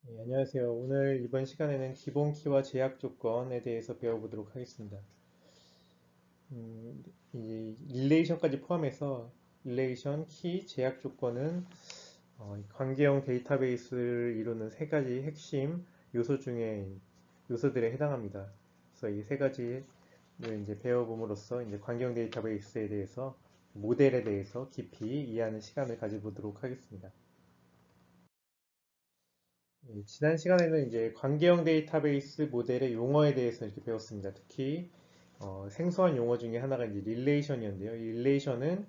안녕하세요. 오늘 이번 시간에는 기본 키와 제약 조건에 대해서 배워보도록 하겠습니다. 이 릴레이션까지 포함해서 릴레이션, 키, 제약 조건은 관계형 데이터베이스를 이루는 세 가지 핵심 요소 중에 요소들에 해당합니다. 그래서 이 세 가지를 이제 배워봄으로써 이제 관계형 데이터베이스에 대해서 모델에 대해서 깊이 이해하는 시간을 가져보도록 하겠습니다. 지난 시간에는 이제 관계형 데이터베이스 모델의 용어에 대해서 이렇게 배웠습니다. 특히 생소한 용어 중에 하나가 이제 릴레이션이었는데요. 이 릴레이션은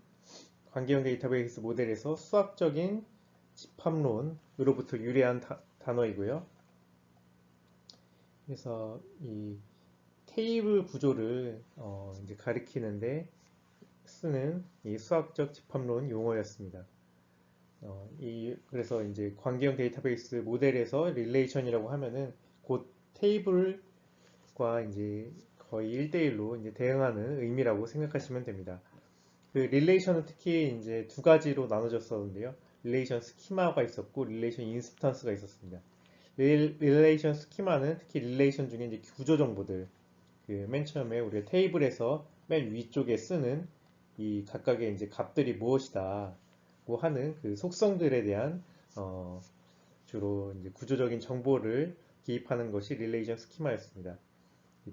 관계형 데이터베이스 모델에서 수학적인 집합론으로부터 유래한 단어이고요. 그래서 이 테이블 구조를 이제 가리키는데 쓰는 이 수학적 집합론 용어였습니다. 그래서 이제 관계형 데이터베이스 모델에서 릴레이션이라고 하면은 곧 테이블과 이제 거의 1대1로 이제 대응하는 의미라고 생각하시면 됩니다. 그 릴레이션은 특히 이제 두 가지로 나눠졌었는데요. 릴레이션 스키마가 있었고 릴레이션 인스턴스가 있었습니다. 릴레이션 스키마는 특히 릴레이션 중에 이제 구조 정보들, 그 맨 처음에 우리가 테이블에서 맨 위쪽에 쓰는 이 각각의 이제 값들이 무엇이다고 하는 그 속성들에 대한 주로 이제 구조적인 정보를 기입하는 것이 릴레이션 스키마였습니다.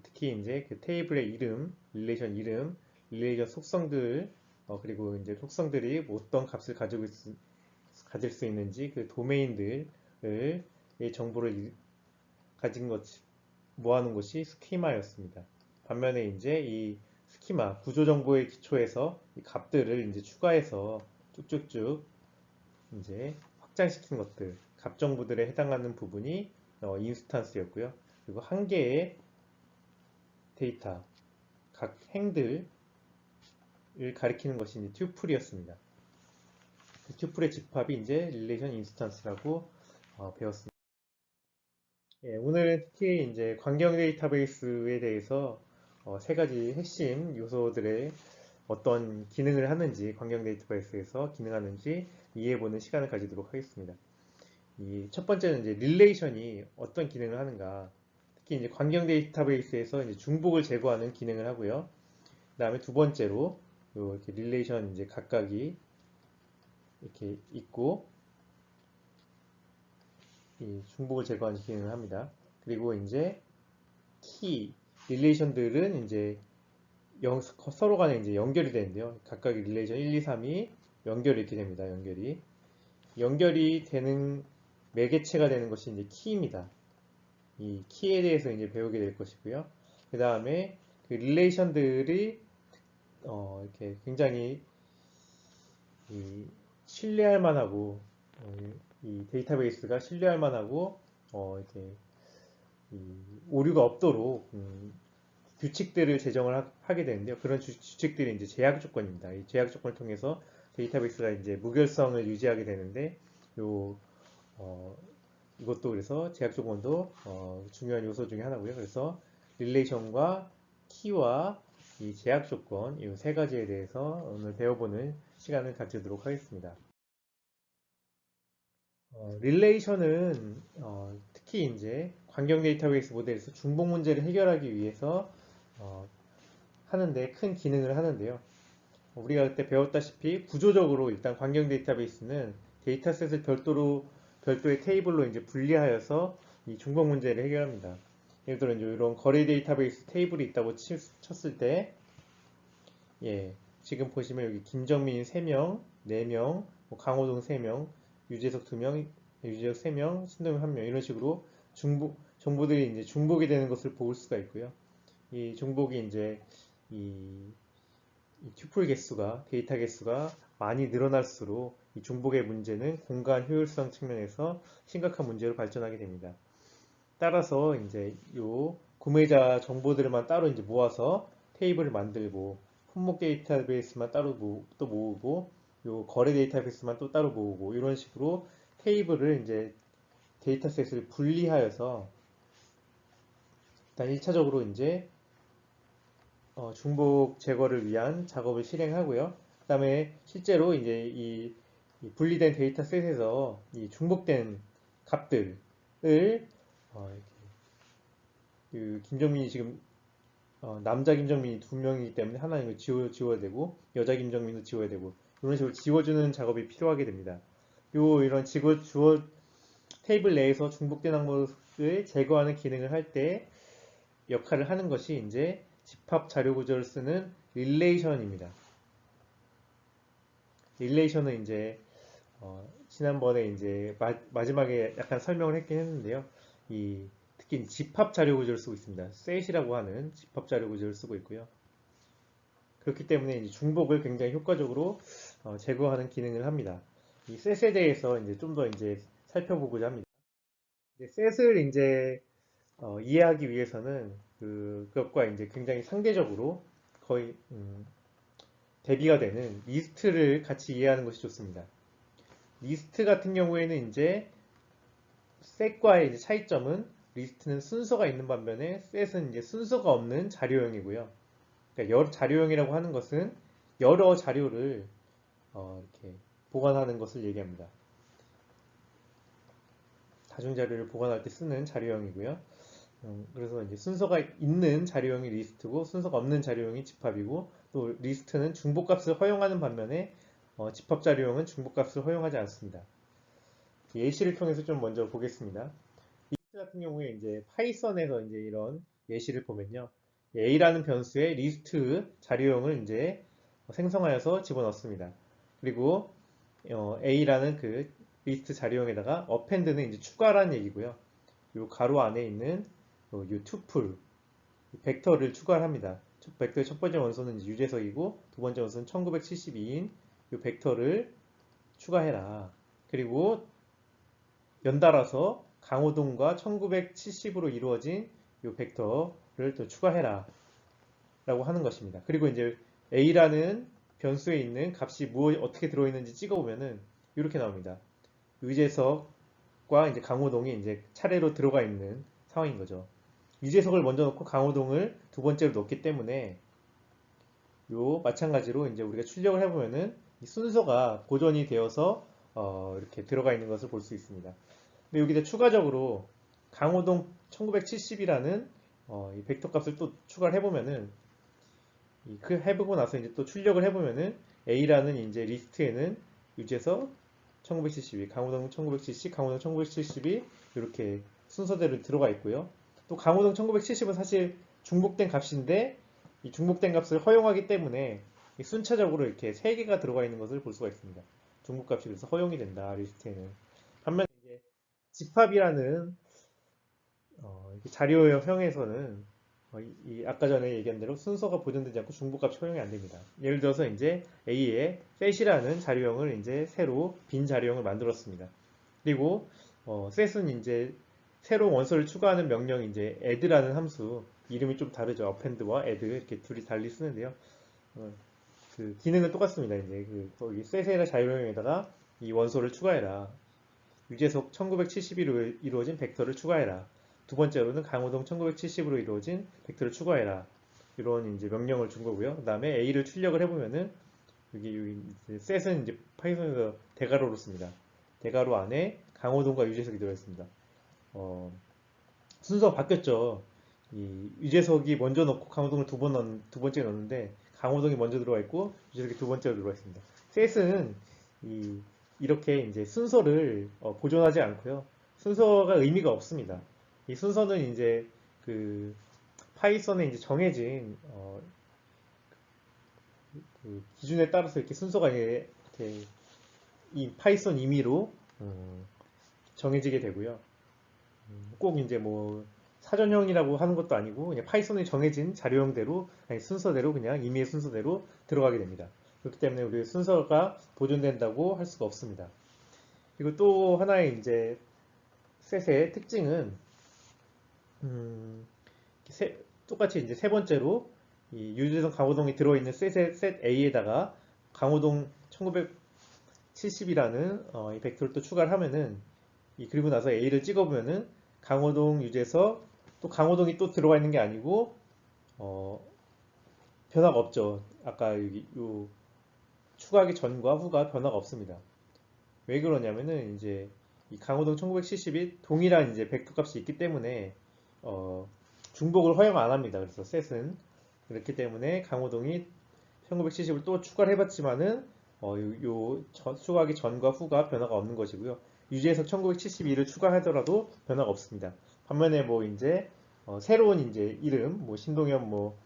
특히 이제 그 테이블의 이름, 릴레이션 속성들, 그리고 이제 속성들이 뭐 어떤 값을 가질 수 있는지 그 도메인들의 정보를 가진 것, 모아놓은 것이 스키마였습니다. 반면에 이제 이 스키마, 구조 정보의 기초에서 이 값들을 이제 추가해서 쭉쭉쭉 이제 확장시킨 것들, 값 정보들에 해당하는 부분이 인스턴스였고요. 그리고 한 개의 데이터, 각 행들을 가리키는 것이 이제 튜플이었습니다. 그 튜플의 집합이 이제 릴레이션 인스턴스라고 배웠습니다. 예, 오늘은 특히 이제 관계형 데이터베이스에 대해서 세 가지 핵심 요소들의 어떤 기능을 하는지, 관계형 데이터베이스에서 기능하는지 이해해보는 시간을 가지도록 하겠습니다. 이 첫 번째는 이제 릴레이션이 어떤 기능을 하는가. 특히 이제 관계형 데이터베이스에서 이제 중복을 제거하는 기능을 하고요. 그 다음에 두 번째로 이렇게 릴레이션 이제 각각이 이렇게 있고 이 중복을 제거하는 기능을 합니다. 그리고 이제 키 릴레이션들은 이제 서로 간에 이제 연결이 되는데요. 각각의 릴레이션 1, 2, 3이 연결이 이렇게 됩니다. 연결이 되는 매개체가 되는 것이 이제 키입니다. 이 키에 대해서 이제 배우게 될 것이고요. 그 다음에 그 릴레이션들이 이렇게 굉장히 신뢰할 만하고 이 데이터베이스가 신뢰할 만하고 이렇게 오류가 없도록 규칙들을 제정을 하게 되는데요. 그런 규칙들이 이제 제약 조건입니다. 이 제약 조건을 통해서 데이터베이스가 이제 무결성을 유지하게 되는데 요 이것도 그래서 제약 조건도 중요한 요소 중에 하나고요. 그래서 릴레이션과 키와 이 제약 조건 이 세 가지에 대해서 오늘 배워보는 시간을 가지도록 하겠습니다. 릴레이션은 특히 이제 관경 데이터베이스 모델에서 중복 문제를 해결하기 위해서 하는데 큰 기능을 하는데요. 우리가 그때 배웠다시피 구조적으로 일단 관경 데이터베이스는 데이터셋을 별도의 테이블로 이제 분리하여서 이 중복 문제를 해결합니다. 예를 들어 이제 이런 거래 데이터베이스 테이블이 있다고 쳤을 때, 예, 지금 보시면 여기 김정민 3명, 4명, 뭐 강호동 3명, 유재석 2명, 유재석 3명, 신동엽 1명 이런 식으로 정보들이 이제 중복이 되는 것을 볼 수가 있고요. 이 중복이 이제 이 튜플 개수가 데이터 개수가 많이 늘어날수록 이 중복의 문제는 공간 효율성 측면에서 심각한 문제로 발전하게 됩니다. 따라서 이제 요 구매자 정보들만 따로 이제 모아서 테이블을 만들고 품목 데이터베이스만 따로 또 모으고 요 거래 데이터베이스만 또 따로 모으고 이런 식으로 테이블을 이제 데이터셋을 분리하여서 일단 1차적으로 이제 중복 제거를 위한 작업을 실행하고요. 그 다음에 실제로 이제 이 분리된 데이터셋에서 이 중복된 값들을 이렇게 그 김정민이 지금 남자 김정민이 두 명이기 때문에 하나는 이거 지워야 되고 여자 김정민도 지워야 되고 이런 식으로 지워주는 작업이 필요하게 됩니다. 이런 주어 테이블 내에서 중복된 항목을 제거하는 기능을 할 때 역할을 하는 것이 이제 집합 자료 구조를 쓰는 릴레이션입니다. 릴레이션은 이제 지난번에 이제 마지막에 약간 설명을 했긴 했는데요. 특히 집합 자료 구조를 쓰고 있습니다. 셋이라고 하는 집합 자료 구조를 쓰고 있고요. 그렇기 때문에 이제 중복을 굉장히 효과적으로 제거하는 기능을 합니다. 이 셋에 대해서 이제 좀 더 이제 살펴보고자 합니다. 셋을 이제 이해하기 위해서는 그것과 이제 굉장히 상대적으로 거의 대비가 되는 리스트를 같이 이해하는 것이 좋습니다. 리스트 같은 경우에는 이제 셋과의 이제 차이점은 리스트는 순서가 있는 반면에 셋은 이제 순서가 없는 자료형이고요. 그러니까 여러 자료형이라고 하는 것은 여러 자료를 이렇게 보관하는 것을 얘기합니다. 다중 자료를 보관할 때 쓰는 자료형이고요. 그래서 이제 순서가 있는 자료형이 리스트고 순서가 없는 자료형이 집합이고 또 리스트는 중복값을 허용하는 반면에 집합 자료형은 중복값을 허용하지 않습니다. 예시를 통해서 좀 먼저 보겠습니다. 리스트 같은 경우에 이제 파이썬에서 이제 이런 예시를 보면요. A라는 변수에 리스트 자료형을 이제 생성하여서 집어넣습니다. 그리고 A라는 그 리스트 자료형에다가 append는 이제 추가라는 얘기고요. 이 가로 안에 있는 이 투플 벡터를 추가를 합니다. 벡터의 첫 번째 원소는 이제 유재석이고 두 번째 원소는 1972인 이 벡터를 추가해라. 그리고 연달아서 강호동과 1970으로 이루어진 이 벡터를 또 추가해라 라고 하는 것입니다. 그리고 이제 A라는 변수에 있는 값이 어떻게 들어있는지 찍어보면은 이렇게 나옵니다. 유재석과 이제 강호동이 이제 차례로 들어가 있는 상황인 거죠. 유재석을 먼저 넣고 강호동을 두 번째로 넣기 때문에 마찬가지로 이제 우리가 출력을 해보면은 이 순서가 보존이 되어서 이렇게 들어가 있는 것을 볼 수 있습니다. 근데 여기다 추가적으로 강호동 1970이라는 이 벡터 값을 또 추가를 해보면은 그 해보고 나서 이제 또 출력을 해보면은 A라는 이제 리스트에는 유재석 1972, 강호동 1970, 강호동 1970이 이렇게 순서대로 들어가 있고요. 또 강호동 1970은 사실 중복된 값인데 이 중복된 값을 허용하기 때문에 순차적으로 이렇게 3개가 들어가 있는 것을 볼 수가 있습니다. 중복값이 그래서 허용이 된다, 리스트에는. 반면 이제 집합이라는 자료형에서는 아까 전에 얘기한 대로 순서가 보존되지 않고 중복값이 허용이 안 됩니다. 예를 들어서 이제 A에 set이라는 자료형을 이제 새로 빈 자료형을 만들었습니다. 그리고 set은 이제 새로운 원소를 추가하는 명령 이제 add라는 함수 이름이 좀 다르죠. append와 add 이렇게 둘이 달리 쓰는데요. 그 기능은 똑같습니다. 이제 거기 set의 자료형에다가 이 원소를 추가해라. 유재석 1970으로 이루어진 벡터를 추가해라. 두 번째로는 강호동 1970으로 이루어진 벡터를 추가해라. 이런 이제 명령을 준 거고요. 그 다음에 A를 출력을 해보면은 여기 set은 이제 파이썬에서 대괄호로 씁니다. 대괄호 안에 강호동과 유재석이 들어있습니다. 순서가 바뀌었죠. 이 유재석이 먼저 넣고 강호동을 두 번째 넣었는데 강호동이 먼저 들어와 있고 유재석이 두 번째로 들어와 있습니다. 셋은 이렇게 이제 순서를 보존하지 않고요. 순서가 의미가 없습니다. 이 순서는 이제 그 파이썬에 이제 정해진 그 기준에 따라서 이렇게 순서가 이렇게 이 파이썬 임의로 정해지게 되고요. 꼭 이제 뭐 사전형이라고 하는 것도 아니고 그냥 파이썬에 정해진 자료형대로 아니 순서대로 그냥 임의의 순서대로 들어가게 됩니다. 그렇기 때문에 우리 순서가 보존된다고 할 수가 없습니다. 그리고 또 하나의 이제 셋의 특징은 똑같이 이제 세 번째로 이 유재석 강호동이 들어있는 셋 A에다가 강호동 1970이라는 이 벡터를 또 추가를 하면은 그리고 나서 A를 찍어보면은 강호동, 유재석 또 강호동이 또 들어가 있는 게 아니고 변화가 없죠. 아까 여기 추가하기 전과 후가 변화가 없습니다. 왜 그러냐면은 이제 이 강호동 1970이 동일한 이제 벡터 값이 있기 때문에 중복을 허용 안 합니다. 그래서 셋은 그렇기 때문에 강호동이 1970을 또 추가를 해봤지만은 추가하기 전과 후가 변화가 없는 것이고요. 유지해석 1972를 추가하더라도 변화가 없습니다. 반면에 뭐 이제 새로운 이제 이름 뭐 신동엽 뭐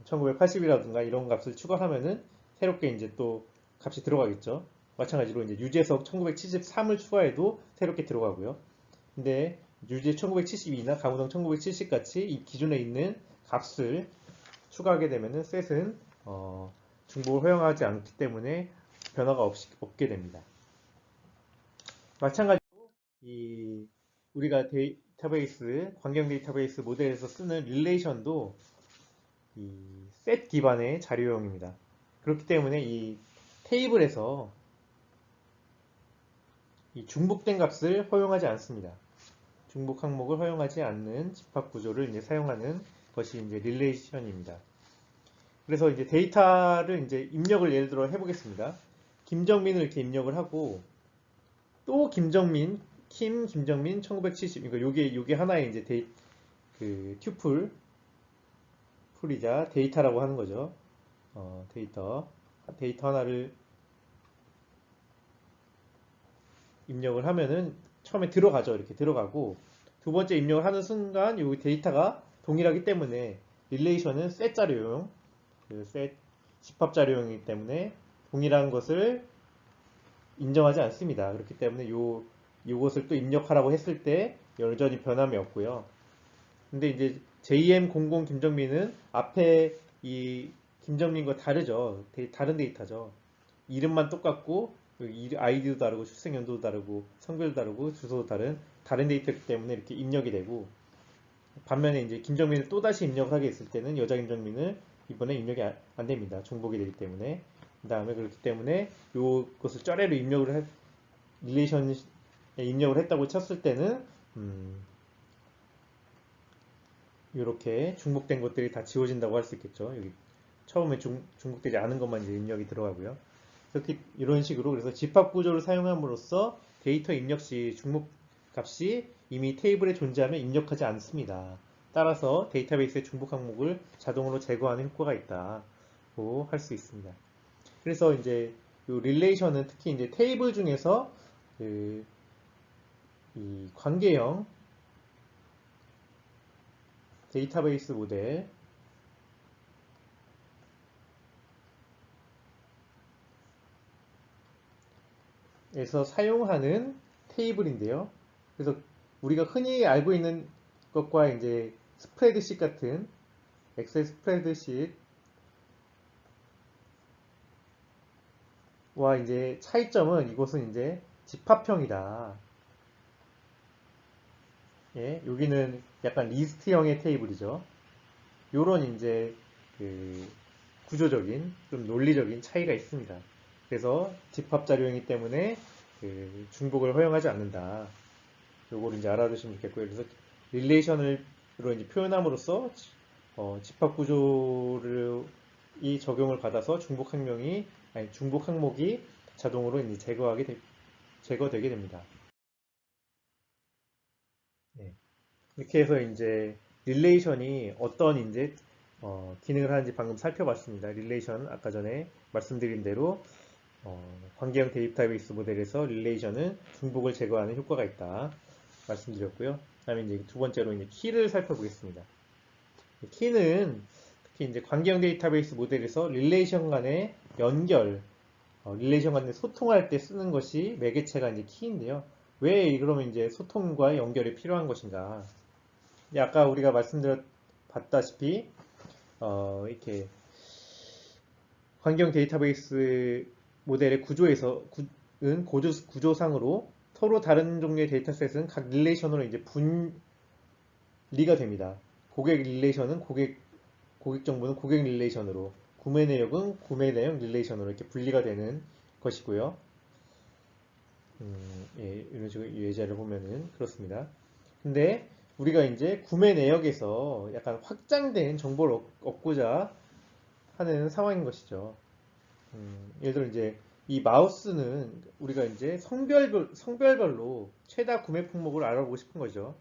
1980이라든가 이런 값을 추가하면은 새롭게 이제 또 값이 들어가겠죠. 마찬가지로 이제 유재석 1973을 추가해도 새롭게 들어가고요. 근데 유재 1972나 강호동 1970 같이 이 기존에 있는 값을 추가하게 되면은 셋은 중복을 허용하지 않기 때문에 변화가 없게 됩니다. 마찬가지로 이 우리가 데이터베이스 광경 데이터베이스 모델에서 쓰는 릴레이션도 이 셋 기반의 자료형입니다. 그렇기 때문에 이 테이블에서 이 중복된 값을 허용하지 않습니다. 중복 항목을 허용하지 않는 집합 구조를 이제 사용하는 것이 이제 릴레이션입니다. 그래서 이제 데이터를 이제 입력을 예를 들어 해보겠습니다. 김정민을 이렇게 입력을 하고 또 김정민, 김정민 1970. 그러니까 요게 하나의 이제 튜플 풀이자 데이터라고 하는 거죠. 데이터 하나를 입력을 하면은 처음에 들어가죠. 이렇게 들어가고 두 번째 입력을 하는 순간 이 데이터가 동일하기 때문에 릴레이션은 셋 자료용, 셋 집합 자료용이기 때문에 동일한 것을 인정하지 않습니다. 그렇기 때문에 요것을 또 입력하라고 했을 때 여전히 변함이 없고요. 근데 이제 JM00 김정민은 앞에 이 김정민과 다르죠. 다른 데이터죠. 이름만 똑같고 아이디도 다르고 출생 연도도 다르고 성별도 다르고 주소도 다른 데이터이기 때문에 이렇게 입력이 되고 반면에 이제 김정민을 또다시 입력을 하게 했을 때는 여자 김정민을 이번에 입력이 안 됩니다. 중복이 되기 때문에. 그 다음에 그렇기 때문에 이것을 쩌레로 릴레이션에 입력을 했다고 쳤을 때는 이렇게 중복된 것들이 다 지워진다고 할 수 있겠죠. 여기 처음에 중복되지 않은 것만 이제 입력이 들어가고요. 이런 식으로 그래서 집합 구조를 사용함으로써 데이터 입력 시 중복 값이 이미 테이블에 존재하면 입력하지 않습니다. 따라서 데이터베이스의 중복 항목을 자동으로 제거하는 효과가 있다고 할 수 있습니다. 그래서 이제 이 릴레이션은 특히 이제 테이블 중에서 이 관계형 데이터베이스 모델에서 사용하는 테이블인데요. 그래서 우리가 흔히 알고 있는 것과 이제 스프레드식 같은 엑셀 스프레드식과 이제 차이점은 이것은 이제 집합형이다. 예, 여기는 약간 리스트형의 테이블이죠. 요런 이제 구조적인 좀 논리적인 차이가 있습니다. 그래서 집합 자료이기 때문에 중복을 허용하지 않는다. 요거를 이제 알아두시면 좋겠고요. 그래서 릴레이션으로 이제 표현함으로써 집합 구조를 이 적용을 받아서 중복 항목이 자동으로 이제 제거되게 됩니다. 네. 이렇게 해서 이제 릴레이션이 어떤 이제 기능을 하는지 방금 살펴봤습니다. 릴레이션 아까 전에 말씀드린 대로 관계형 데이터베이스 모델에서 릴레이션은 중복을 제거하는 효과가 있다 말씀드렸고요. 그다음에 이제 두 번째로 이제 키를 살펴보겠습니다. 키는 특히 이제 관계형 데이터베이스 모델에서 릴레이션 간의 연결, 릴레이션 간의 소통할 때 쓰는 것이 매개체가 이제 키인데요. 왜 그러면 이제 소통과 연결이 필요한 것인가? 아까 우리가 봤다시피 이렇게 환경 데이터베이스 모델의 구조상으로 서로 다른 종류의 데이터셋은 각 릴레이션으로 이제 분리가 됩니다. 고객 릴레이션은 고객 정보는 고객 릴레이션으로, 구매 내역은 구매 내역 릴레이션으로 이렇게 분리가 되는 것이고요. 예, 이런 식으로 예제를 보면은 그렇습니다. 근데 우리가 이제 구매 내역에서 약간 확장된 정보를 얻고자 하는 상황인 것이죠. 예를 들어 이제 이 마우스는 우리가 이제 성별별로 최다 구매 품목을 알아보고 싶은 거죠.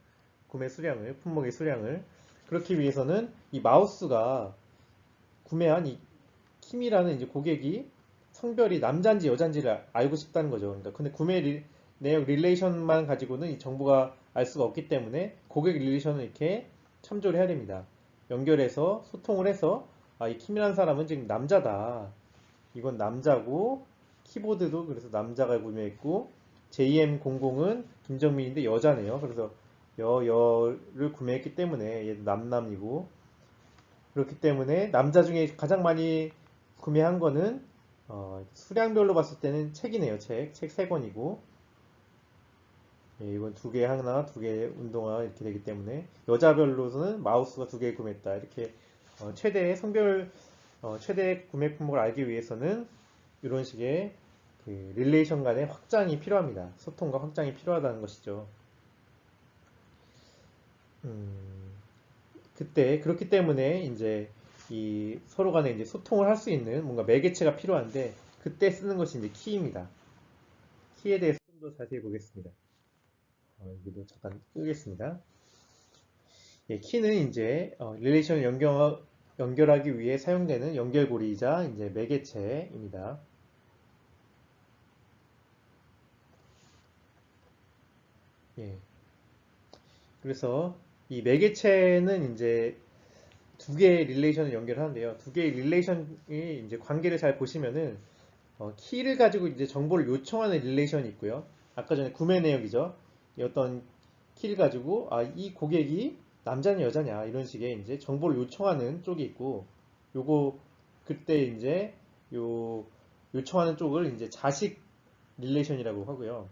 구매 수량을, 품목의 수량을. 그렇기 위해서는 이 마우스가 구매한 이 킴이라는 이제 고객이 성별이 남자인지 여자인지를 알고 싶다는 거죠. 그러니까 근데 내역 릴레이션만 가지고는 이 정보가 알 수가 없기 때문에 고객 릴레이션을 이렇게 참조를 해야 됩니다. 연결해서 소통을 해서 이 킴이라는 사람은 지금 남자다. 이건 남자고 키보드도 그래서 남자가 구매했고 JM00은 김정민인데 여자네요. 그래서 여를 구매했기 때문에 얘도 남남이고 그렇기 때문에 남자 중에 가장 많이 구매한 거는 수량별로 봤을 때는 책이네요. 책 3권이고 예, 이건 2개 하나, 2개 운동화 이렇게 되기 때문에 여자별로서는 마우스가 2개 구매했다. 이렇게 최대 구매 품목을 알기 위해서는 이런 식의 그 릴레이션 간의 확장이 필요합니다. 소통과 확장이 필요하다는 것이죠. 그렇기 때문에 이제 이 서로 간에 이제 소통을 할 수 있는 뭔가 매개체가 필요한데 그때 쓰는 것이 이제 키입니다. 키에 대해서 좀 더 자세히 보겠습니다. 여기도 잠깐 끄겠습니다. 예, 키는 이제 릴레이션을 연결하기 위해 사용되는 연결고리이자 이제 매개체입니다. 예. 그래서 이 매개체는 이제 2개의 릴레이션을 연결하는데요. 2개의 릴레이션이 이제 관계를 잘 보시면은 키를 가지고 이제 정보를 요청하는 릴레이션이 있고요. 아까 전에 구매 내역이죠. 어떤 키를 가지고 이 고객이 남자냐 여자냐 이런 식의 이제 정보를 요청하는 쪽이 있고 요거 그때 이제 요 요청하는 쪽을 이제 자식 릴레이션이라고 하고요.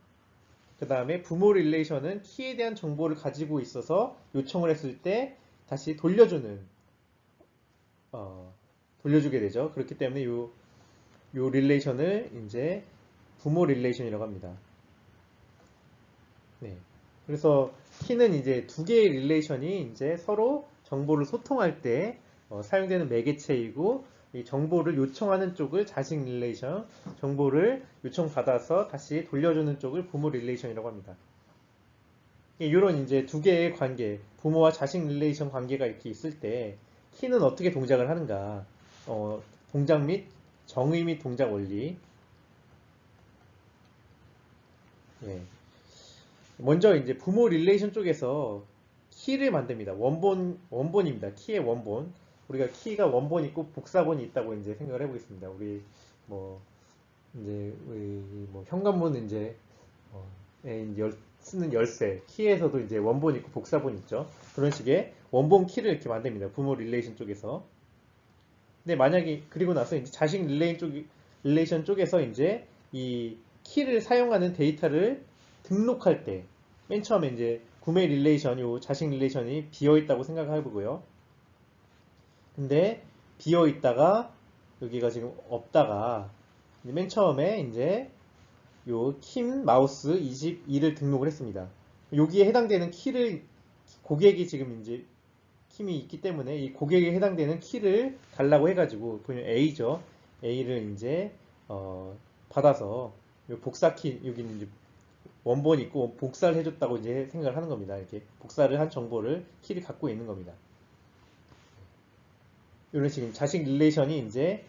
그 다음에 부모 릴레이션은 키에 대한 정보를 가지고 있어서 요청을 했을 때 다시 돌려주게 되죠. 그렇기 때문에 요 릴레이션을 이제 부모 릴레이션이라고 합니다. 네. 그래서 키는 이제 2개의 릴레이션이 이제 서로 정보를 소통할 때 사용되는 매개체이고 이 정보를 요청하는 쪽을 자식 릴레이션, 정보를 요청받아서 다시 돌려주는 쪽을 부모 릴레이션이라고 합니다. 이런 이제 2개의 관계, 부모와 자식 릴레이션 관계가 이렇게 있을 때 키는 어떻게 동작을 하는가? 동작 및 정의 및 동작 원리. 예. 먼저 이제 부모 릴레이션 쪽에서 키를 만듭니다. 원본입니다. 키의 원본. 우리가 키가 원본이 있고 복사본이 있다고 이제 생각을 해보겠습니다. 우리 뭐 이제 우리 뭐 현관문 이제 쓰는 열쇠 키에서도 이제 원본 있고 복사본 있죠. 그런 식의 원본 키를 이렇게 만듭니다. 부모 릴레이션 쪽에서. 근데 만약에 그리고 나서 이제 자식 릴레이션 쪽에서 이제 이 키를 사용하는 데이터를 등록할 때 맨 처음에 이제 구매 릴레이션, 요 자식 릴레이션이 비어 있다고 생각해 보고요. 근데 비어 있다가 여기가 지금 없다가 맨 처음에 이제 요 킴 마우스 22를 등록을 했습니다. 여기에 해당되는 키를 고객이 지금 이제 킴이 있기 때문에 이 고객에 해당되는 키를 달라고 해가지고 보면 A죠. A를 이제 받아서 요 복사 키 여기는 이제 원본 있고 복사를 해줬다고 이제 생각을 하는 겁니다. 이렇게 복사를 한 정보를 키를 갖고 있는 겁니다. 이런 식으로 자식 릴레이션이 이제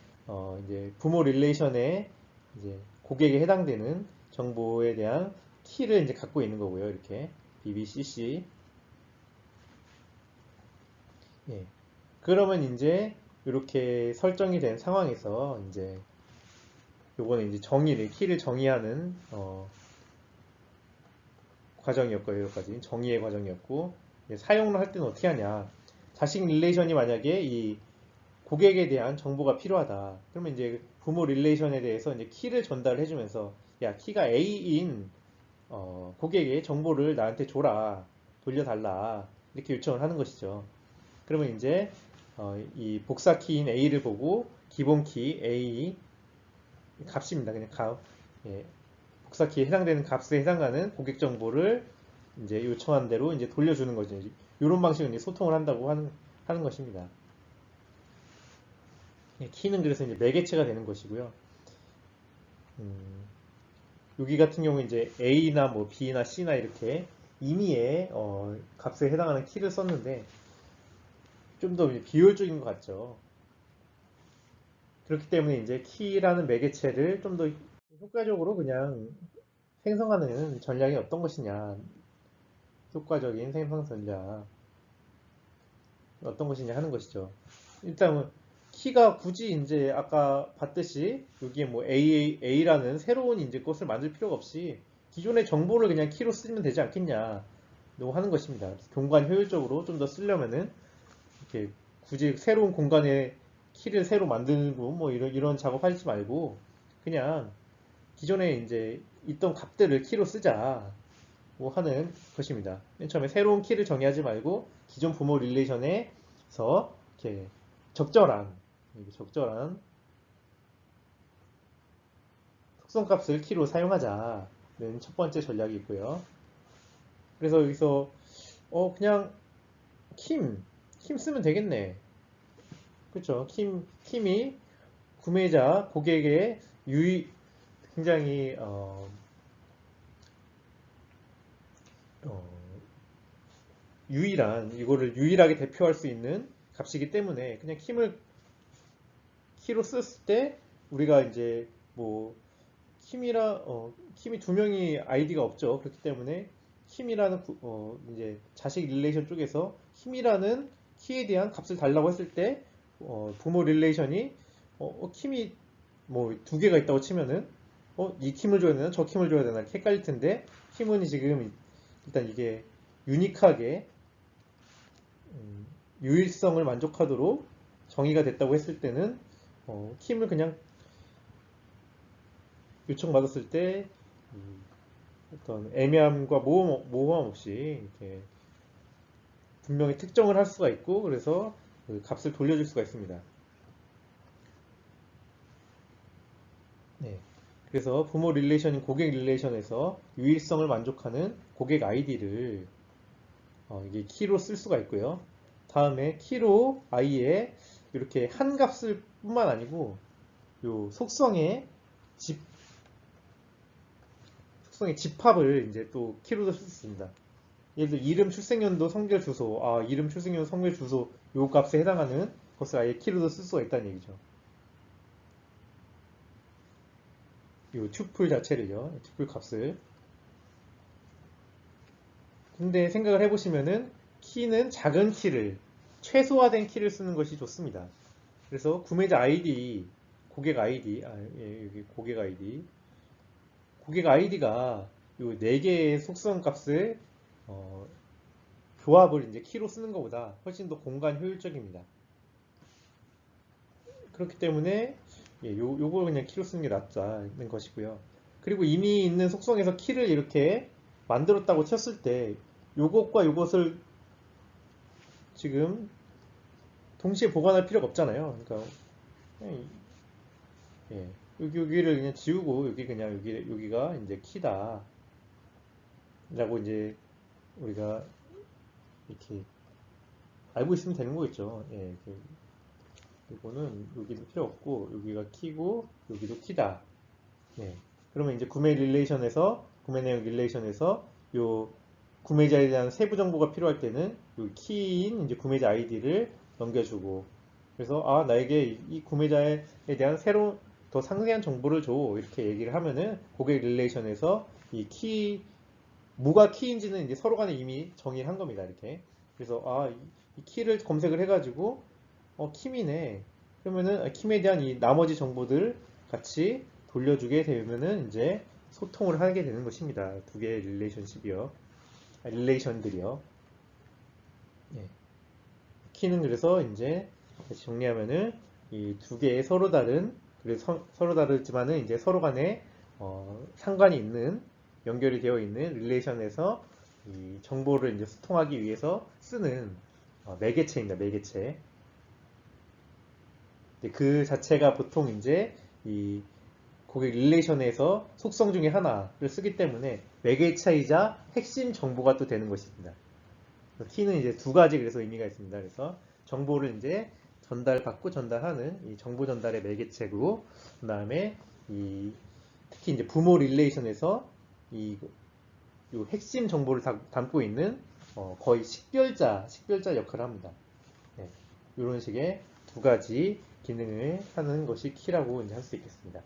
부모 릴레이션에 이제 고객에 해당되는 정보에 대한 키를 이제 갖고 있는 거고요. 이렇게 BBCC. 예. 그러면 이제 이렇게 설정이 된 상황에서 이제 요거는 이제 키를 정의하는 과정이었고요. 여기까지 정의의 과정이었고 사용을 할 때는 어떻게 하냐? 자식 릴레이션이 만약에 이 고객에 대한 정보가 필요하다. 그러면 이제 부모 릴레이션에 대해서 이제 키를 전달해 주면서 야 키가 A인 고객의 정보를 나한테 줘라, 돌려달라 이렇게 요청을 하는 것이죠. 그러면 이제 이 복사 키인 A를 보고 기본 키 A 값입니다. 그냥 값. 예, 복사 키에 해당되는 값에 해당하는 고객 정보를 이제 요청한 대로 이제 돌려주는 거죠. 이런 방식으로 이제 소통을 한다고 하는 것입니다. 예, 키는 그래서 이제 매개체가 되는 것이고요. 음, 여기 같은 경우 이제 A나 뭐 B나 C나 이렇게 임의의 값에 해당하는 키를 썼는데 좀 더 비효율적인 것 같죠. 그렇기 때문에 이제 키라는 매개체를 좀 더 효과적으로 그냥 생성하는 전략이 어떤 것이냐, 효과적인 생성 전략 어떤 것이냐 하는 것이죠. 일단은 키가 굳이 이제 아까 봤듯이 여기에 뭐 A라는 새로운 이제 것을 만들 필요가 없이 기존의 정보를 그냥 키로 쓰면 되지 않겠냐 하는 것입니다. 공간 효율적으로 좀 더 쓰려면은 이렇게 굳이 새로운 공간에 키를 새로 만들고 뭐 이런 작업하지 말고 그냥 기존에 이제 있던 값들을 키로 쓰자 뭐 하는 것입니다. 맨 처음에 새로운 키를 정의하지 말고 기존 부모 릴레이션에서 이렇게 적절한 속성값을 키로 사용하자는 첫 번째 전략이 있고요. 그래서 여기서 그냥 킴, 킴 쓰면 되겠네. 그렇죠? 킴이 구매자, 고객의 굉장히 어, 이거를 유일하게 대표할 수 있는 값이기 때문에 그냥 키로 썼을 때 우리가 이제 뭐 킴이 두 명이 아이디가 없죠. 그렇기 때문에 킴이라는 이제 자식 릴레이션 쪽에서 킴이라는 키에 대한 값을 달라고 했을 때 부모 릴레이션이 킴이 뭐 두 개가 있다고 치면은 이 킴을 줘야 되나 저 킴을 줘야 되나 이렇게 헷갈릴 텐데 킴은 지금 일단 이게 유니크하게 유일성을 만족하도록 정의가 됐다고 했을 때는 킴을 그냥 요청받았을 때 어떤 애매함과 모호함 없이 이렇게 분명히 특정을 할 수가 있고 그래서 그 값을 돌려줄 수가 있습니다. 네. 그래서 부모 릴레이션인 고객 릴레이션에서 유일성을 만족하는 고객 아이디를 이게 키로 쓸 수가 있고요. 다음에 키로 i에 이렇게 한 값을 뿐만 아니고 요 속성의 집합을 이제 또 키로도 쓸 수 있습니다. 예를 들어 이름, 출생연도, 성별, 주소. 이름, 출생연도, 성별, 주소 요 값에 해당하는 것을 아예 키로도 쓸 수가 있다는 얘기죠. 요 튜플 자체를요. 튜플 값을. 근데 생각을 해보시면은 키는 작은 키를 최소화된 키를 쓰는 것이 좋습니다. 그래서 구매자 아이디, 고객 아이디, 여기 고객 아이디가 요 네 개의 속성 값을 어, 조합을 이제 키로 쓰는 것보다 훨씬 더 공간 효율적입니다. 그렇기 때문에 요걸 그냥 키로 쓰는 게 낫다는 것이고요. 그리고 이미 있는 속성에서 키를 이렇게 만들었다고 쳤을 때 요것과 요것을 지금 동시에 보관할 필요가 없잖아요. 그러니까 그냥 예, 여기를 그냥 지우고 여기가 이제 키다 라고 이제 우리가 이렇게 알고 있으면 되는 거겠죠. 예, 이거는 여기도 필요 없고 여기가 키고 여기도 키다. 예. 그러면 이제 구매 내용 릴레이션에서 요 구매자에 대한 세부 정보가 필요할 때는 요 키인 이제 구매자 아이디를 넘겨주고 그래서 나에게 이 구매자에 대한 새로운 더 상세한 정보를 줘 이렇게 얘기를 하면은 고객 릴레이션에서 뭐가 키인지는 이제 서로 간에 이미 정의를 한 겁니다. 이렇게 그래서 이 키를 검색을 해가지고 킴이네. 그러면은 킴에 대한 이 나머지 정보들 같이 돌려주게 되면은 이제 소통을 하게 되는 것입니다. 두 개의 릴레이션들이요. 예. 키는 그래서 이제 다시 정리하면은 이 두 개의 서로 다르지만은 이제 서로 간에 상관이 있는 연결이 되어 있는 릴레이션에서 이 정보를 이제 소통하기 위해서 쓰는 매개체입니다. 매개체. 그 자체가 보통 이제 이 고객 릴레이션에서 속성 중에 하나를 쓰기 때문에 매개체이자 핵심 정보가 또 되는 것입니다. 키는 이제 두 가지 그래서 의미가 있습니다. 그래서 정보를 이제 받고 전달하는 이 정보 전달의 매개체고, 그 다음에 이 특히 이제 부모 릴레이션에서 요 핵심 정보를 담고 있는 거의 식별자 역할을 합니다. 네, 이런 식의 두 가지 기능을 하는 것이 키라고 이제 할 수 있겠습니다.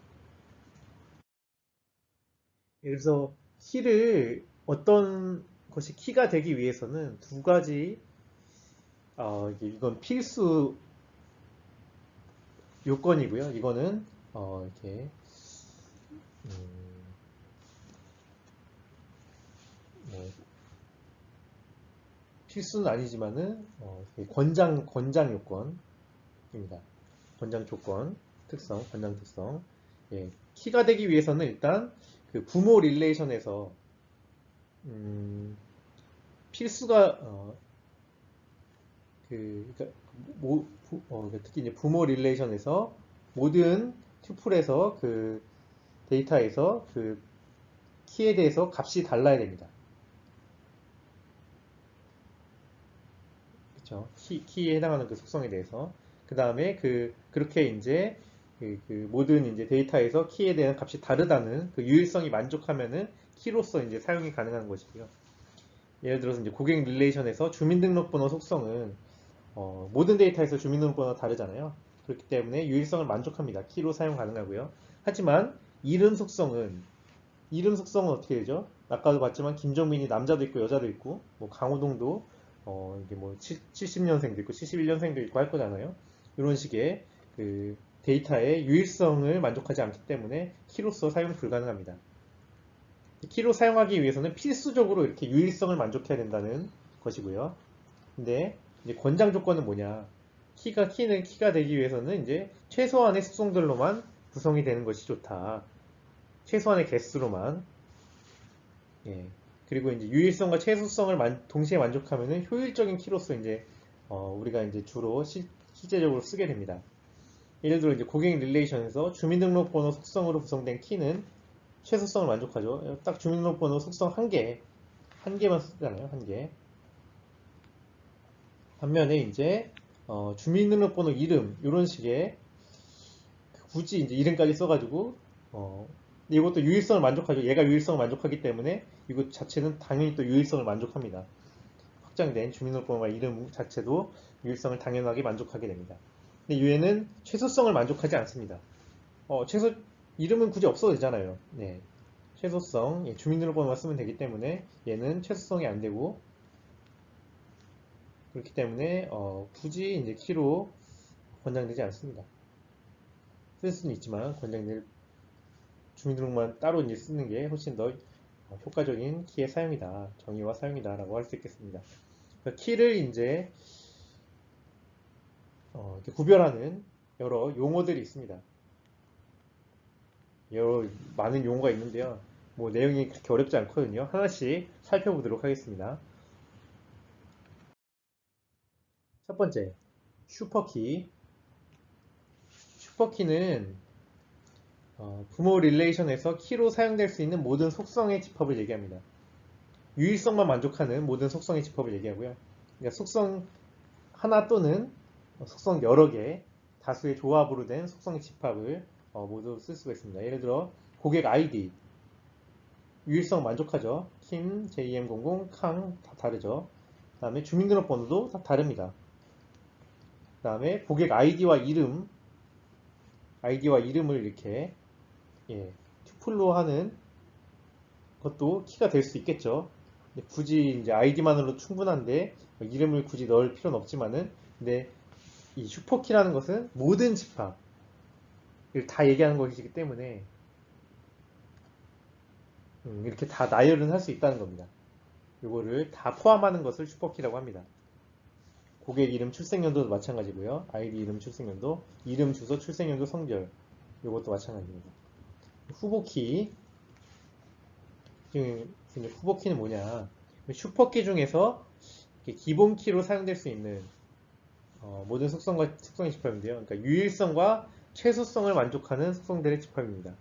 그래서 키를 어떤 것이 키가 되기 위해서는 두 가지 이건 필수 요건이고요. 이거는 이렇게 음, 뭐 필수는 아니지만은 권장 요건입니다. 권장 조건, 특성, 권장 특성. 예, 키가 되기 위해서는 일단 그 부모 릴레이션에서 필수가 그러니까 그러니까 특히 이제 부모 릴레이션에서 모든 튜플에서 그 데이터에서 그 키에 대해서 값이 달라야 됩니다. 그렇죠? 키에 해당하는 그 속성에 대해서. 그 다음에 그렇게 이제 그 모든 이제 데이터에서 키에 대한 값이 다르다는 그 유일성이 만족하면은 키로서 이제 사용이 가능한 것이고요. 예를 들어서 이제 고객 릴레이션에서 주민등록번호 속성은 모든 데이터에서 주민등록번호가 다르잖아요. 그렇기 때문에 유일성을 만족합니다. 키로 사용 가능하고요. 하지만 이름 속성은 어떻게 되죠? 아까도 봤지만 김정민이 남자도 있고 여자도 있고 뭐 강호동도 이게 뭐 70년생도 있고 71년생도 있고 할 거잖아요. 이런 식의 그 데이터의 유일성을 만족하지 않기 때문에 키로서 사용 불가능합니다. 키로 사용하기 위해서는 필수적으로 이렇게 유일성을 만족해야 된다는 것이고요. 근데 이제 권장 조건은 뭐냐? 키는 키가 되기 위해서는 이제 최소한의 속성들로만 구성이 되는 것이 좋다. 최소한의 개수로만. 예. 그리고 이제 유일성과 최소성을 동시에 만족하면은 효율적인 키로서 이제 우리가 이제 주로 실제적으로 쓰게 됩니다. 예를 들어 이제 고객 릴레이션에서 주민등록번호 속성으로 구성된 키는 최소성을 만족하죠. 딱 주민등록번호 속성 한 개만 쓰잖아요. 한 개. 반면에 이제 주민등록번호 이름 이런 식의 굳이 이제 이름까지 써가지고 이것도 유일성을 만족하죠. 얘가 유일성을 만족하기 때문에 이것 자체는 당연히 또 유일성을 만족합니다. 확장된 주민등록번호와 이름 자체도 유일성을 당연하게 만족하게 됩니다. 근데 얘는 최소성을 만족하지 않습니다. 이름은 굳이 없어도 되잖아요. 네. 최소성, 주민등록번호만 쓰면 되기 때문에 얘는 최소성이 안 되고 그렇기 때문에 굳이 이제 키로 권장되지 않습니다. 쓸 수는 있지만 권장될 주민등록만 따로 이제 쓰는 게 훨씬 더 효과적인 키의 사용이다, 정의와 사용이다라고 할 수 있겠습니다. 그러니까 키를 이제 이렇게 구별하는 여러 용어들이 있습니다. 여러 많은 용어가 있는데요. 뭐 내용이 그렇게 어렵지 않거든요. 하나씩 살펴보도록 하겠습니다. 첫 번째, 슈퍼키. 슈퍼키는 부모 릴레이션에서 키로 사용될 수 있는 모든 속성의 집합을 얘기합니다. 유일성만 만족하는 모든 속성의 집합을 얘기하고요. 그러니까 속성 하나 또는 속성 여러 개, 다수의 조합으로 된 속성의 집합을 모두 쓸 수가 있습니다. 예를 들어 고객 아이디 유일성 만족하죠. 킴, JM00, 캉 다 다르죠. 그 다음에 주민등록번호도 다 다릅니다. 그 다음에 고객 아이디와 이름을 이렇게 튜플로 하는 것도 키가 될 수 있겠죠. 굳이 이제 아이디만으로 충분한데 이름을 굳이 넣을 필요는 없지만은 근데 이 슈퍼키라는 것은 모든 집합을 다 얘기하는 것이기 때문에 이렇게 다 나열은 할 수 있다는 겁니다. 이거를 다 포함하는 것을 슈퍼키라고 합니다. 고객 이름, 출생연도도 마찬가지고요. 아이디 이름, 출생연도, 이름, 주소, 출생연도, 성별 이것도 마찬가지입니다. 후보키 후보키는 뭐냐? 슈퍼키 중에서 기본 키로 사용될 수 있는 모든 속성의 집합인데요. 그러니까 유일성과 최소성을 만족하는 속성들의 집합입니다.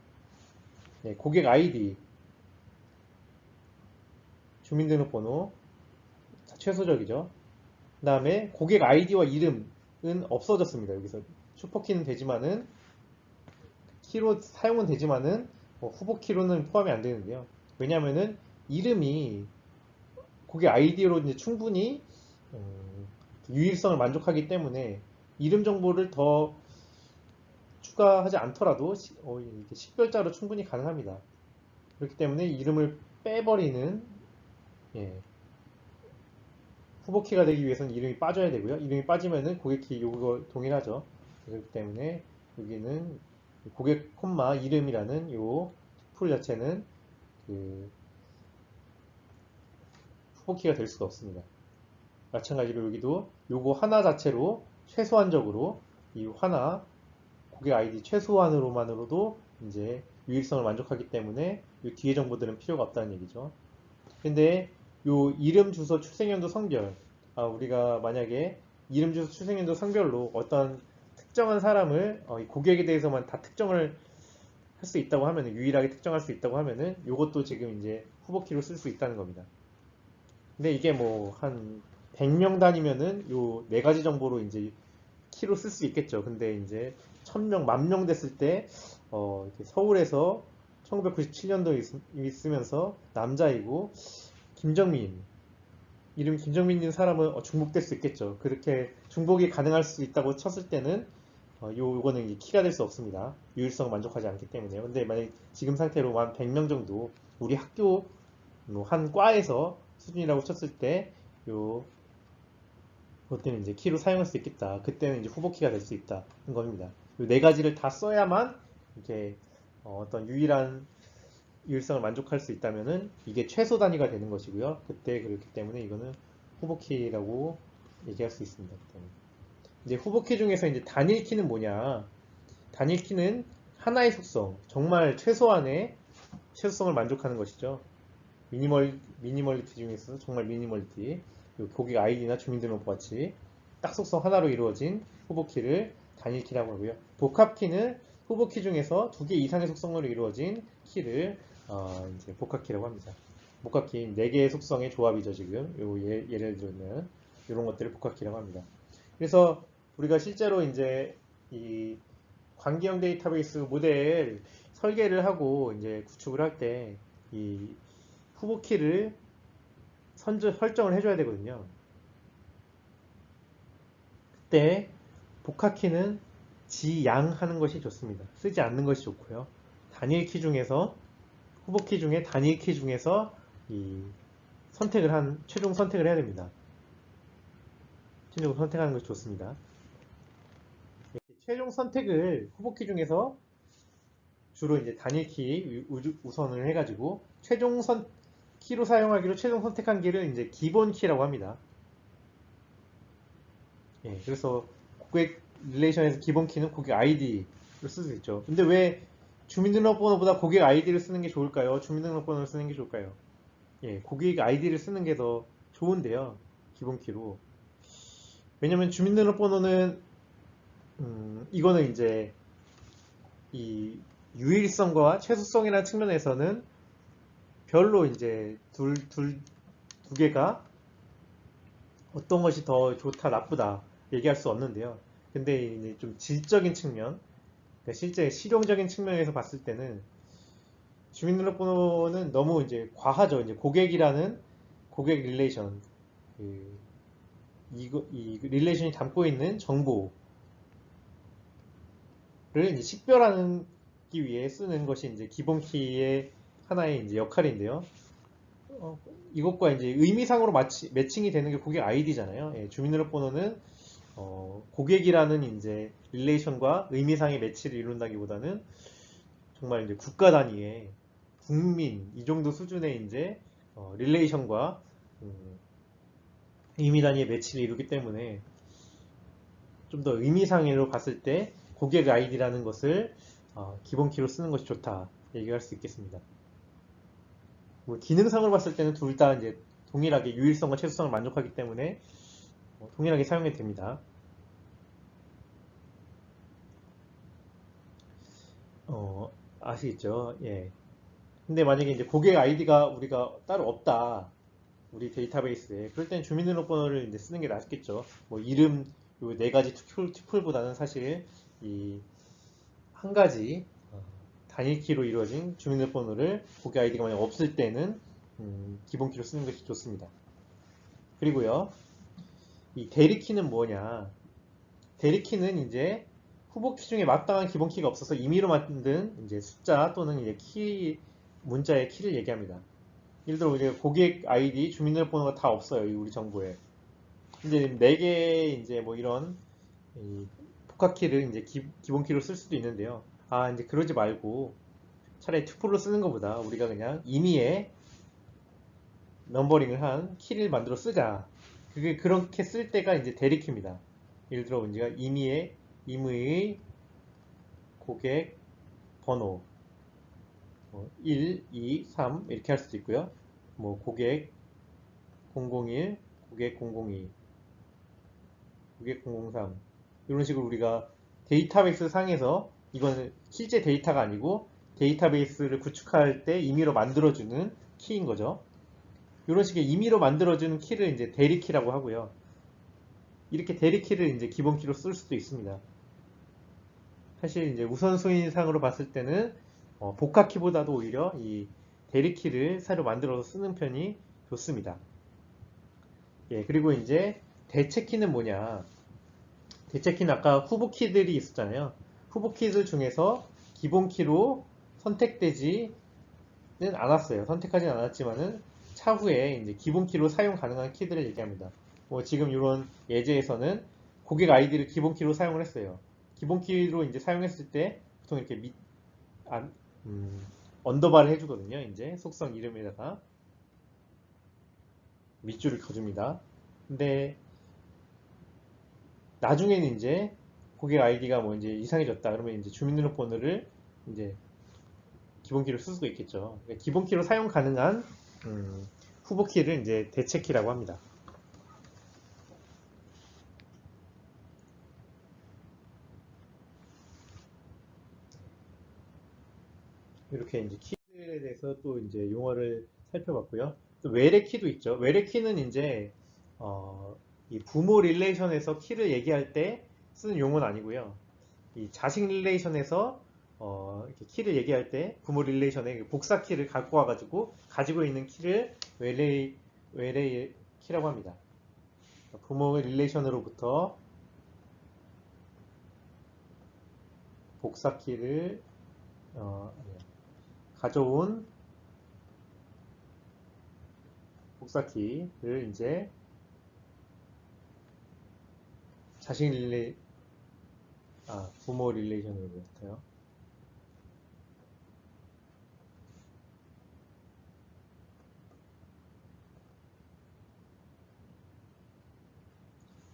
고객 아이디, 주민등록번호 최소적이죠. 그 다음에 고객 아이디와 이름은 없어졌습니다. 여기서 슈퍼키는 되지만은 키로 사용은 되지만은 후보 키로는 포함이 안 되는데요. 왜냐하면은 이름이 고객 아이디로 이제 충분히 유일성을 만족하기 때문에 이름 정보를 더 추가하지 않더라도 이렇게 식별자로 충분히 가능합니다. 그렇기 때문에 이름을 빼버리는 예, 후보키가 되기 위해서는 이름이 빠져야 되고요. 이름이 빠지면은 고객키 요거 동일하죠. 그렇기 때문에 여기는 고객 콤마 이름이라는 요 풀 자체는 그 후보키가 될 수가 없습니다. 마찬가지로 여기도 요거 하나 자체로 최소한적으로 이 하나 고객 아이디 최소한으로만으로도 이제 유일성을 만족하기 때문에 이 뒤에 정보들은 필요가 없다는 얘기죠. 근데 요 이름, 주소, 출생연도, 성별 우리가 만약에 이름, 주소, 출생연도, 성별로 어떤 특정한 사람을 이 고객에 대해서만 다 특정을 할 수 있다고 하면은 유일하게 특정할 수 있다고 하면은 요것도 지금 이제 후보키로 쓸 수 있다는 겁니다. 근데 이게 뭐 한 100명 단위면은 요 네 가지 정보로 이제 키로 쓸 수 있겠죠. 근데 이제 1000명, 10,000명 됐을 때 이렇게 서울에서 1997년도에 있으면서 남자이고 김정민 이름이 김정민인 사람은 중복될 수 있겠죠. 그렇게 중복이 가능할 수 있다고 쳤을 때는 요거는 이제 키가 될 수 없습니다. 유일성 만족하지 않기 때문에요. 근데 만약 지금 상태로 한 100명 정도 우리 학교 한 과에서 수준이라고 쳤을 때 요 그때는 이제 키로 사용할 수 있겠다. 그때는 이제 후보 키가 될 수 있다. 는 겁니다. 요 네 가지를 다 써야만 이렇게 어떤 유일한 유일성을 만족할 수 있다면은 이게 최소 단위가 되는 것이고요. 그때 그렇기 때문에 이거는 후보 키라고 얘기할 수 있습니다. 그때는. 이제 후보 키 중에서 이제 단일 키는 뭐냐? 단일 키는 하나의 속성, 정말 최소한의 최소성을 만족하는 것이죠. 미니멀리티 중에서 정말 미니멀리티, 고객 아이디나 주민등록부 같이 딱 속성 하나로 이루어진 후보키를 단일키라고 하고요. 복합키는 후보키 중에서 두 개 이상의 속성으로 이루어진 키를 이제 복합키라고 합니다. 복합키 4개의 속성의 조합이죠, 지금. 예를 들면 이런 것들을 복합키라고 합니다. 그래서 우리가 실제로 이제 이 관계형 데이터베이스 모델 설계를 하고 이제 구축을 할 때 이 후보 키를 설정을 해줘야 되거든요. 그때 복합 키는 지양하는 것이 좋습니다. 쓰지 않는 것이 좋고요. 단일 키 중에서 후보 키 중에 단일 키 중에서 이 최종 선택을 해야 됩니다. 최종 선택하는 것이 좋습니다. 최종 선택을 후보 키 중에서 주로 이제 단일 키 우선을 해가지고 최종 키로 사용하기로 최종 선택한 키를 이제 기본 키라고 합니다. 예, 그래서 고객 릴레이션에서 기본 키는 고객 아이디로 쓸 수 있죠. 근데 왜 주민등록번호보다 고객 아이디를 쓰는 게 좋을까요? 주민등록번호를 쓰는 게 좋을까요? 예, 고객 아이디를 쓰는 게 더 좋은데요. 기본 키로. 왜냐면 주민등록번호는 이거는 이제 이 유일성과 최소성이라는 측면에서는 별로 이제 두 개가 어떤 것이 더 좋다, 나쁘다 얘기할 수 없는데요. 근데 이제 좀 질적인 측면, 그러니까 실제 실용적인 측면에서 봤을 때는 주민등록번호는 너무 이제 과하죠. 이제 고객이라는 고객 릴레이션, 이 릴레이션이 담고 있는 정보를 이제 식별하기 위해 쓰는 것이 이제 기본 키의 하나의 이제 역할인데요. 이것과 이제 의미상으로 매칭이 되는 게 고객 아이디잖아요. 예, 주민등록번호는 고객이라는 이제 릴레이션과 의미상의 매치를 이룬다기보다는 정말 이제 국가 단위의 국민 이 정도 수준의 이제 릴레이션과 의미 단위의 매치를 이루기 때문에 좀 더 의미상으로 봤을 때 고객 아이디라는 것을 기본 키로 쓰는 것이 좋다 얘기할 수 있겠습니다. 뭐 기능상으로 봤을 때는 둘 다 이제 동일하게 유일성과 최소성을 만족하기 때문에 동일하게 사용해도 됩니다. 아시겠죠? 예. 근데 만약에 이제 고객 아이디가 우리가 따로 없다. 우리 데이터베이스에. 그럴 땐 주민등록번호를 이제 쓰는 게 낫겠죠. 뭐 이름 요 네 가지 튜플보다는 사실 이 한 가지 단일 키로 이루어진 주민등록번호를 고객 아이디가 만약 없을 때는 기본 키로 쓰는 것이 좋습니다. 그리고요, 이 대리키는 뭐냐? 대리키는 이제 후보 키 중에 마땅한 기본 키가 없어서 임의로 만든 이제 숫자 또는 이제 문자의 키를 얘기합니다. 예를 들어 우리가 고객 아이디, 주민등록번호가 다 없어요. 우리 정보에. 이제 4개의 이제 뭐 이런 복합키를 이제 기본 키로 쓸 수도 있는데요. 이제 그러지 말고 차라리 투플로 쓰는 것보다 우리가 그냥 임의의 넘버링을 한 키를 만들어 쓰자. 그게 그렇게 쓸 때가 이제 대리키입니다. 예를 들어 우리가 임의의 고객 번호 1, 2, 3 이렇게 할 수도 있고요. 뭐 고객 001, 고객 002, 고객 003 이런 식으로 우리가 데이터베이스 상에서 이건 실제 데이터가 아니고 데이터베이스를 구축할 때 임의로 만들어주는 키인 거죠. 이런 식의 임의로 만들어주는 키를 이제 대리키라고 하고요. 이렇게 대리키를 이제 기본 키로 쓸 수도 있습니다. 사실 이제 우선순위상으로 봤을 때는 복합키보다도 오히려 이 대리키를 새로 만들어서 쓰는 편이 좋습니다. 예, 그리고 이제 대체키는 뭐냐? 대체키는 아까 후보키들이 있었잖아요. 후보키들 중에서 기본키로 선택되지는 않았어요. 선택하진 않았지만은 차후에 이제 기본키로 사용 가능한 키들을 얘기합니다. 지금 이런 예제에서는 고객 아이디를 기본키로 사용을 했어요. 기본키로 이제 사용했을 때 보통 이렇게 언더바를 해주거든요. 이제 속성 이름에다가 밑줄을 그어줍니다. 근데 나중에는 이제 고객 아이디가 뭐 이제 이상해졌다 그러면 이제 주민등록번호를 이제 기본키로 쓸 수도 있겠죠. 그러니까 기본키로 사용 가능한 후보키를 이제 대체키라고 합니다. 이렇게 이제 키들에 대해서 또 이제 용어를 살펴봤고요. 또 외래키도 있죠. 외래키는 이제 이 부모 릴레이션에서 키를 얘기할 때 쓰는 용어는 아니고요. 이 자식 릴레이션에서 이렇게 키를 얘기할 때 부모 릴레이션에 복사 키를 갖고 와가지고 가지고 있는 키를 외래 키라고 합니다. 부모 릴레이션으로부터 복사 키를 가져온 복사 키를 이제 자식 부모 릴레이션으로부터요.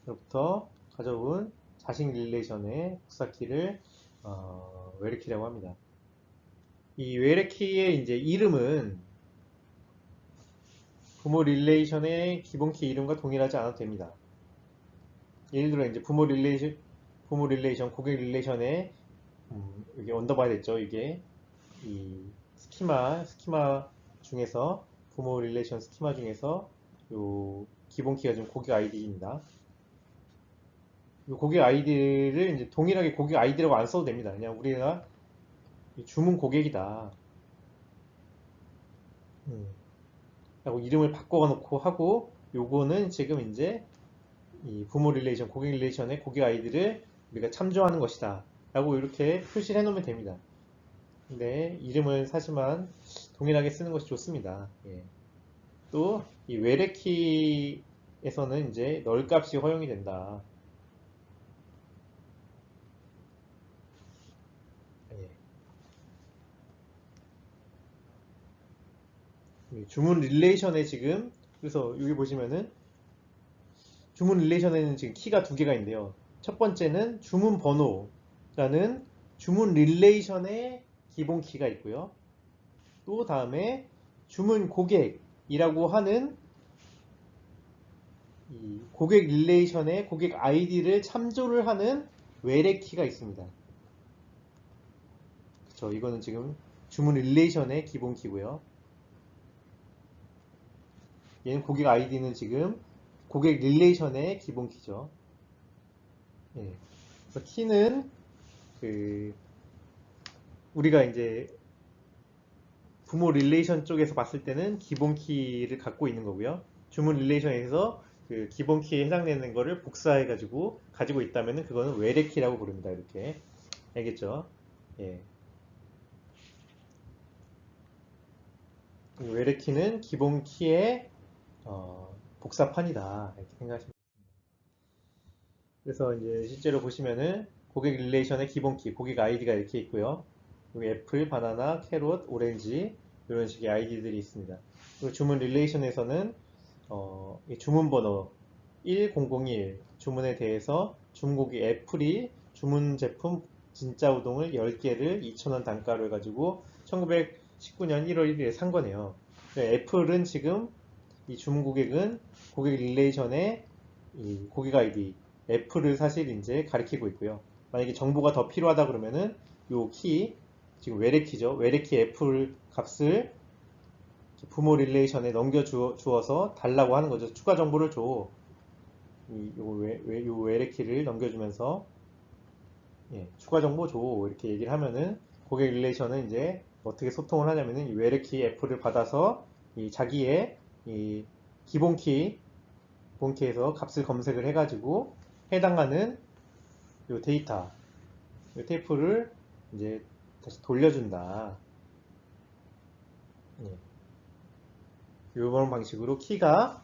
로부터 가져온 자식 릴레이션의 복사키를 외래키라고 합니다. 이 외래키의 이제 이름은 부모 릴레이션의 기본키 이름과 동일하지 않아도 됩니다. 예를 들어 이제 부모 릴레이션, 고객 릴레이션에 이게 언더바이 됐죠. 이게 이 스키마 중에서 부모 릴레이션 스키마 중에서 요 기본키가 좀 고객 아이디입니다. 고객 아이디를 이제 동일하게 고객 아이디라고 안 써도 됩니다. 그냥 우리가 주문 고객이다 라고 이름을 바꿔놓고 하고 요거는 지금 이제 이 부모 릴레이션, 고객 릴레이션의 고객 아이디를 우리가 참조하는 것이다 라고 이렇게 표시를 해놓으면 됩니다. 근데 이름을 사실만 동일하게 쓰는 것이 좋습니다. 예. 또 이 외래키에서는 이제 널 값이 허용이 된다. 주문 릴레이션에 지금 그래서 여기 보시면은 주문 릴레이션에는 지금 키가 2개가 있는데요. 첫 번째는 주문 번호라는 주문 릴레이션의 기본 키가 있고요. 또 다음에 주문 고객이라고 하는 이 고객 릴레이션의 고객 아이디를 참조를 하는 외래 키가 있습니다. 그렇죠. 이거는 지금 주문 릴레이션의 기본 키고요. 얘는 고객 아이디는 지금 고객 릴레이션의 기본 키죠. 예. 그래서 키는 우리가 이제 부모 릴레이션 쪽에서 봤을 때는 기본 키를 갖고 있는 거고요. 주문 릴레이션에서 그 기본 키에 해당되는 거를 복사해가지고 가지고 있다면은 그거는 외래 키라고 부릅니다. 이렇게. 알겠죠? 예. 외래 키는 기본 키의 복사판이다. 이렇게 생각하시면 됩니다. 그래서 이제 실제로 보시면은 고객 릴레이션의 기본 키, 고객 아이디가 이렇게 있고요. 여기 애플, 바나나, 캐롯, 오렌지 이런 식의 아이디들이 있습니다. 그리고 주문 릴레이션에서는 이 주문 번호 1001 주문에 대해서 주문고객 애플이 주문 제품 진짜 우동을 10개를 2,000원 단가로 해가지고 1919년 1월 1일에 산 거네요. 애플은 지금 이 주문 고객은 고객 릴레이션에 이 고객 아이디 애플을 사실 이제 가리키고 있고요. 만약에 정보가 더 필요하다 그러면은 요 키, 지금 외래 키죠. 외래 키 애플 값을 부모 릴레이션에 넘겨 주어서 달라고 하는 거죠. 추가 정보를 줘. 요 외래 키를 넘겨주면서 예, 추가 정보 줘. 이렇게 얘기를 하면은 고객 릴레이션은 이제 어떻게 소통을 하냐면은 이 외래 키 애플을 받아서 이 자기의 이 기본 키, 본키에서 값을 검색을 해가지고 해당하는 요 데이터, 요 테이프를 이제 다시 돌려준다. 예. 이런 방식으로 키가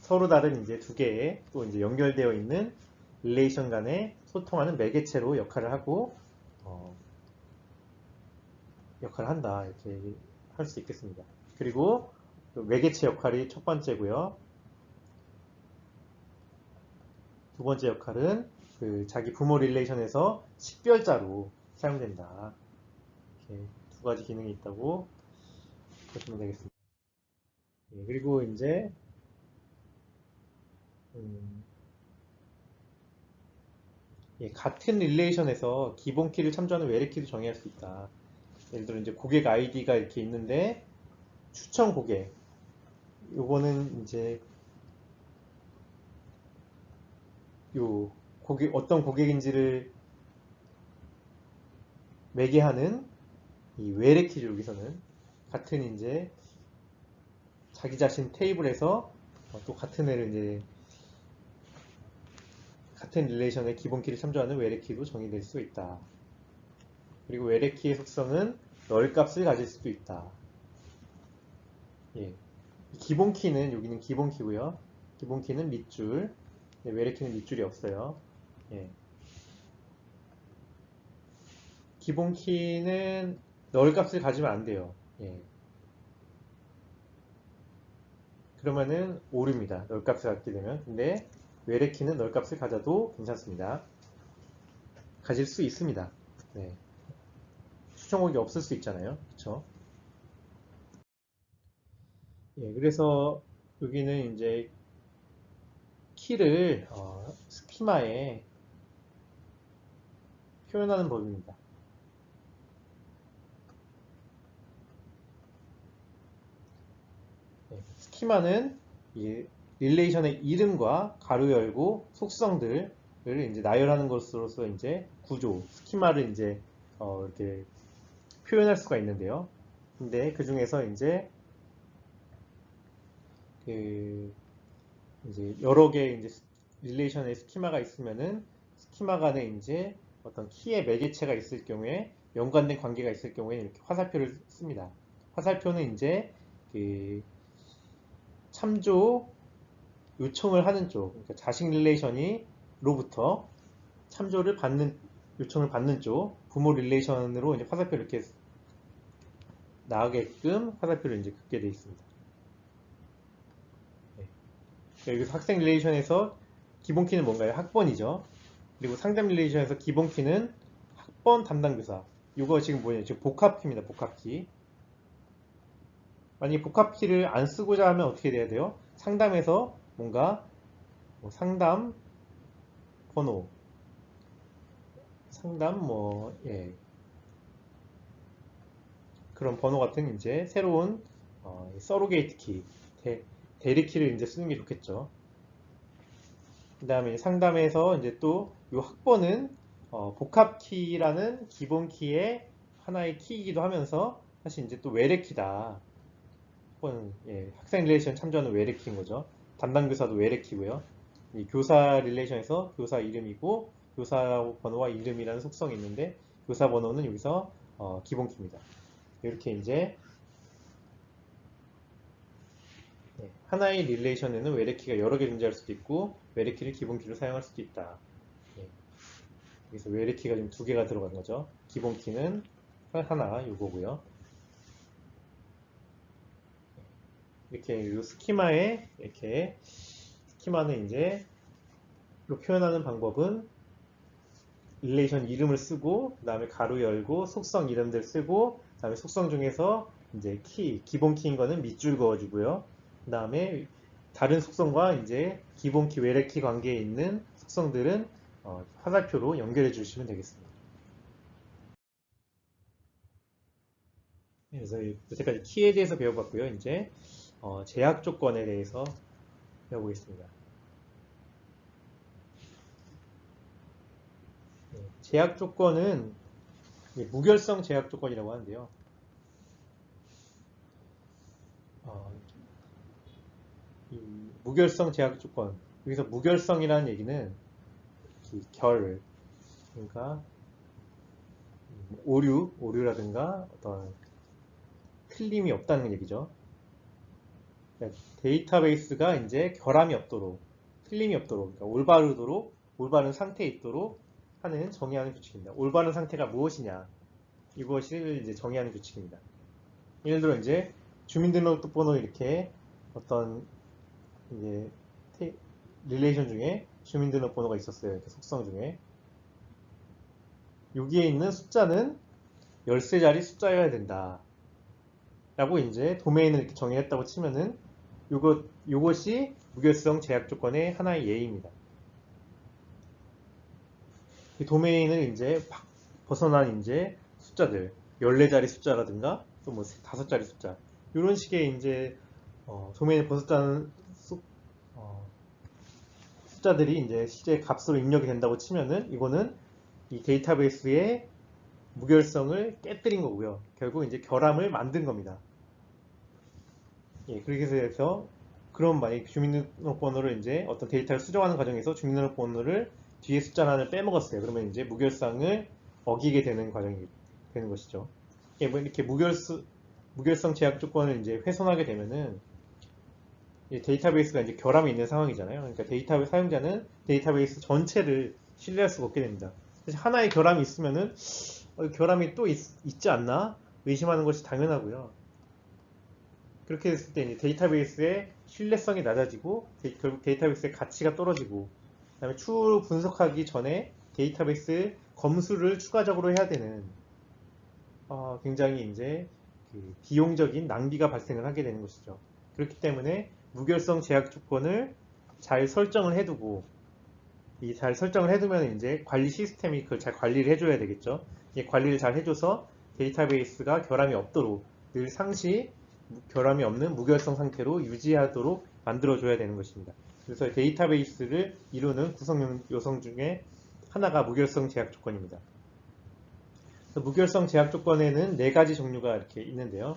서로 다른 이제 두 개의 또 이제 연결되어 있는 릴레이션 간에 소통하는 매개체로 역할을 하고 역할을 한다 이렇게 할 수 있겠습니다. 그리고 매개체 역할이 첫 번째고요. 두 번째 역할은 그 자기 부모 릴레이션에서 식별자로 사용된다. 이렇게 두 가지 기능이 있다고 보시면 되겠습니다. 예, 그리고 이제 음, 예, 같은 릴레이션에서 기본 키를 참조하는 외래 키도 정의할 수 있다. 예를 들어 이제 고객 아이디가 이렇게 있는데 추천 고객 요거는 이제 요 고객 어떤 고객인지를 매개하는 이 외래 키죠. 여기서는 같은 이제 자기 자신 테이블에서 또 같은 애를 이제 같은 릴레이션의 기본 키를 참조하는 외래 키도 정의될 수 있다. 그리고 외래 키의 속성은 널 값을 가질 수도 있다. 예. 기본 키는 여기는 기본 키고요. 기본 키는 밑줄. 네, 외래 키는 밑줄이 없어요. 예. 기본 키는 널 값을 가지면 안 돼요. 예. 그러면은 오류입니다. 널 값을 갖게 되면. 근데 외래 키는 널 값을 가져도 괜찮습니다. 가질 수 있습니다. 네. 추천곡이 없을 수 있잖아요. 그쵸? 예, 그래서 여기는 이제 키를 스키마에 표현하는 법입니다. 예, 스키마는 이 릴레이션의 이름과 가로 열고 속성들을 이제 나열하는 것으로서 이제 구조, 스키마를 이제 이렇게 표현할 수가 있는데요. 근데 그 중에서 이제 그 이제 여러 개의 이제 릴레이션의 스키마가 있으면은 스키마 간에 이제 어떤 키의 매개체가 있을 경우에 연관된 관계가 있을 경우에 이렇게 화살표를 씁니다. 화살표는 이제 그 참조 요청을 하는 쪽, 그러니까 자식 릴레이션이로부터 참조를 받는 요청을 받는 쪽 부모 릴레이션으로 이제 화살표를 이렇게 나가게끔 화살표를 이제 긋게 되어 있습니다. 네. 여기서 학생 릴레이션에서 기본 키는 뭔가요? 학번이죠. 그리고 상담 릴레이션에서 기본 키는 학번 담당 교사. 이거 지금 뭐냐? 지금 복합키입니다. 복합키. 만약에 복합키를 안 쓰고자 하면 어떻게 돼야 돼요? 상담에서 뭔가 상담 번호, 상담 예. 그런 번호 같은 이제 새로운 서로게이트 키, 대리 키를 이제 쓰는 게 좋겠죠. 그 다음에 상담에서 이제 또 이 학번은 복합 키라는 기본 키에 하나의 키이기도 하면서 사실 이제 또 외래키다. 혹은 학생 릴레이션 참조하는 외래키인 거죠. 담당 교사도 외래키고요. 이 교사 릴레이션에서 교사 이름이고 교사 번호와 이름이라는 속성이 있는데 교사 번호는 여기서 기본 키입니다. 이렇게 이제 하나의 릴레이션에는 외래키가 여러 개 존재할 수도 있고 외래키를 기본 키로 사용할 수도 있다. 여기서 외래키가 지금 두 개가 들어간 거죠. 기본 키는 하나 요거고요. 이렇게 이 스키마에 이렇게 스키마는 이제 표현하는 방법은 릴레이션 이름을 쓰고 그 다음에 가로 열고 속성 이름들 쓰고 그 다음에 속성 중에서 이제 기본 키인 거는 밑줄 그어주고요. 그 다음에 다른 속성과 이제 기본 키 외래 키 관계에 있는 속성들은 화살표로 연결해 주시면 되겠습니다. 그래서 여태까지 키에 대해서 배워봤고요. 이제 제약 조건에 대해서 배워보겠습니다. 제약 조건은 무결성 제약 조건이라고 하는데요. 이 무결성 제약 조건, 여기서 무결성이라는 얘기는 그러니까 오류라든가 어떤 틀림이 없다는 얘기죠. 그러니까 데이터베이스가 이제 결함이 없도록, 틀림이 없도록, 그러니까 올바른 상태에 있도록 하는 정의하는 규칙입니다. 올바른 상태가 무엇이냐, 이것을 이제 정의하는 규칙입니다. 예를 들어 이제 주민등록번호 이렇게 어떤 이제 릴레이션 중에 주민등록번호가 있었어요. 이렇게 속성 중에 여기에 있는 숫자는 13자리 숫자여야 된다. 라고 이제 도메인을 이렇게 정의했다고 치면은 요것이 무결성 제약 조건의 하나의 예입니다. 이 도메인을 이제 벗어난 이제 숫자들 14자리 숫자라든가 또 뭐 5자리 숫자 이런 식의 이제 도메인을 벗었다는 숫자들이 이제 실제 값으로 입력이 된다고 치면은 이거는 이 데이터베이스의 무결성을 깨뜨린 거고요. 결국 이제 결함을 만든 겁니다. 그렇게 해서 그럼 만약 주민등록번호를 이제 어떤 데이터를 수정하는 과정에서 주민등록번호를 뒤에 숫자 하나를 빼먹었어요. 그러면 이제 무결성을 어기게 되는 과정이 되는 것이죠. 이렇게 무결성 제약 조건을 이제 훼손하게 되면은 데이터베이스가 이제 결함이 있는 상황이잖아요. 그러니까 데이터베이스 사용자는 데이터베이스 전체를 신뢰할 수가 없게 됩니다. 그래서 하나의 결함이 있으면은 결함이 또 있지 않나 의심하는 것이 당연하고요. 그렇게 됐을 때 이제 데이터베이스의 신뢰성이 낮아지고 결국 데이터베이스의 가치가 떨어지고 그다음에 추후 분석하기 전에 데이터베이스 검수를 추가적으로 해야 되는 굉장히 이제 비용적인 낭비가 발생을 하게 되는 것이죠. 그렇기 때문에 무결성 제약 조건을 잘 설정을 해두고 잘 설정을 해두면 이제 관리 시스템이 그걸 잘 관리를 해줘야 되겠죠. 관리를 잘 해줘서 데이터베이스가 결함이 없도록 늘 상시 결함이 없는 무결성 상태로 유지하도록 만들어줘야 되는 것입니다. 그래서 데이터베이스를 이루는 구성 요소 중에 하나가 무결성 제약 조건입니다. 무결성 제약 조건에는 4가지 종류가 이렇게 있는데요.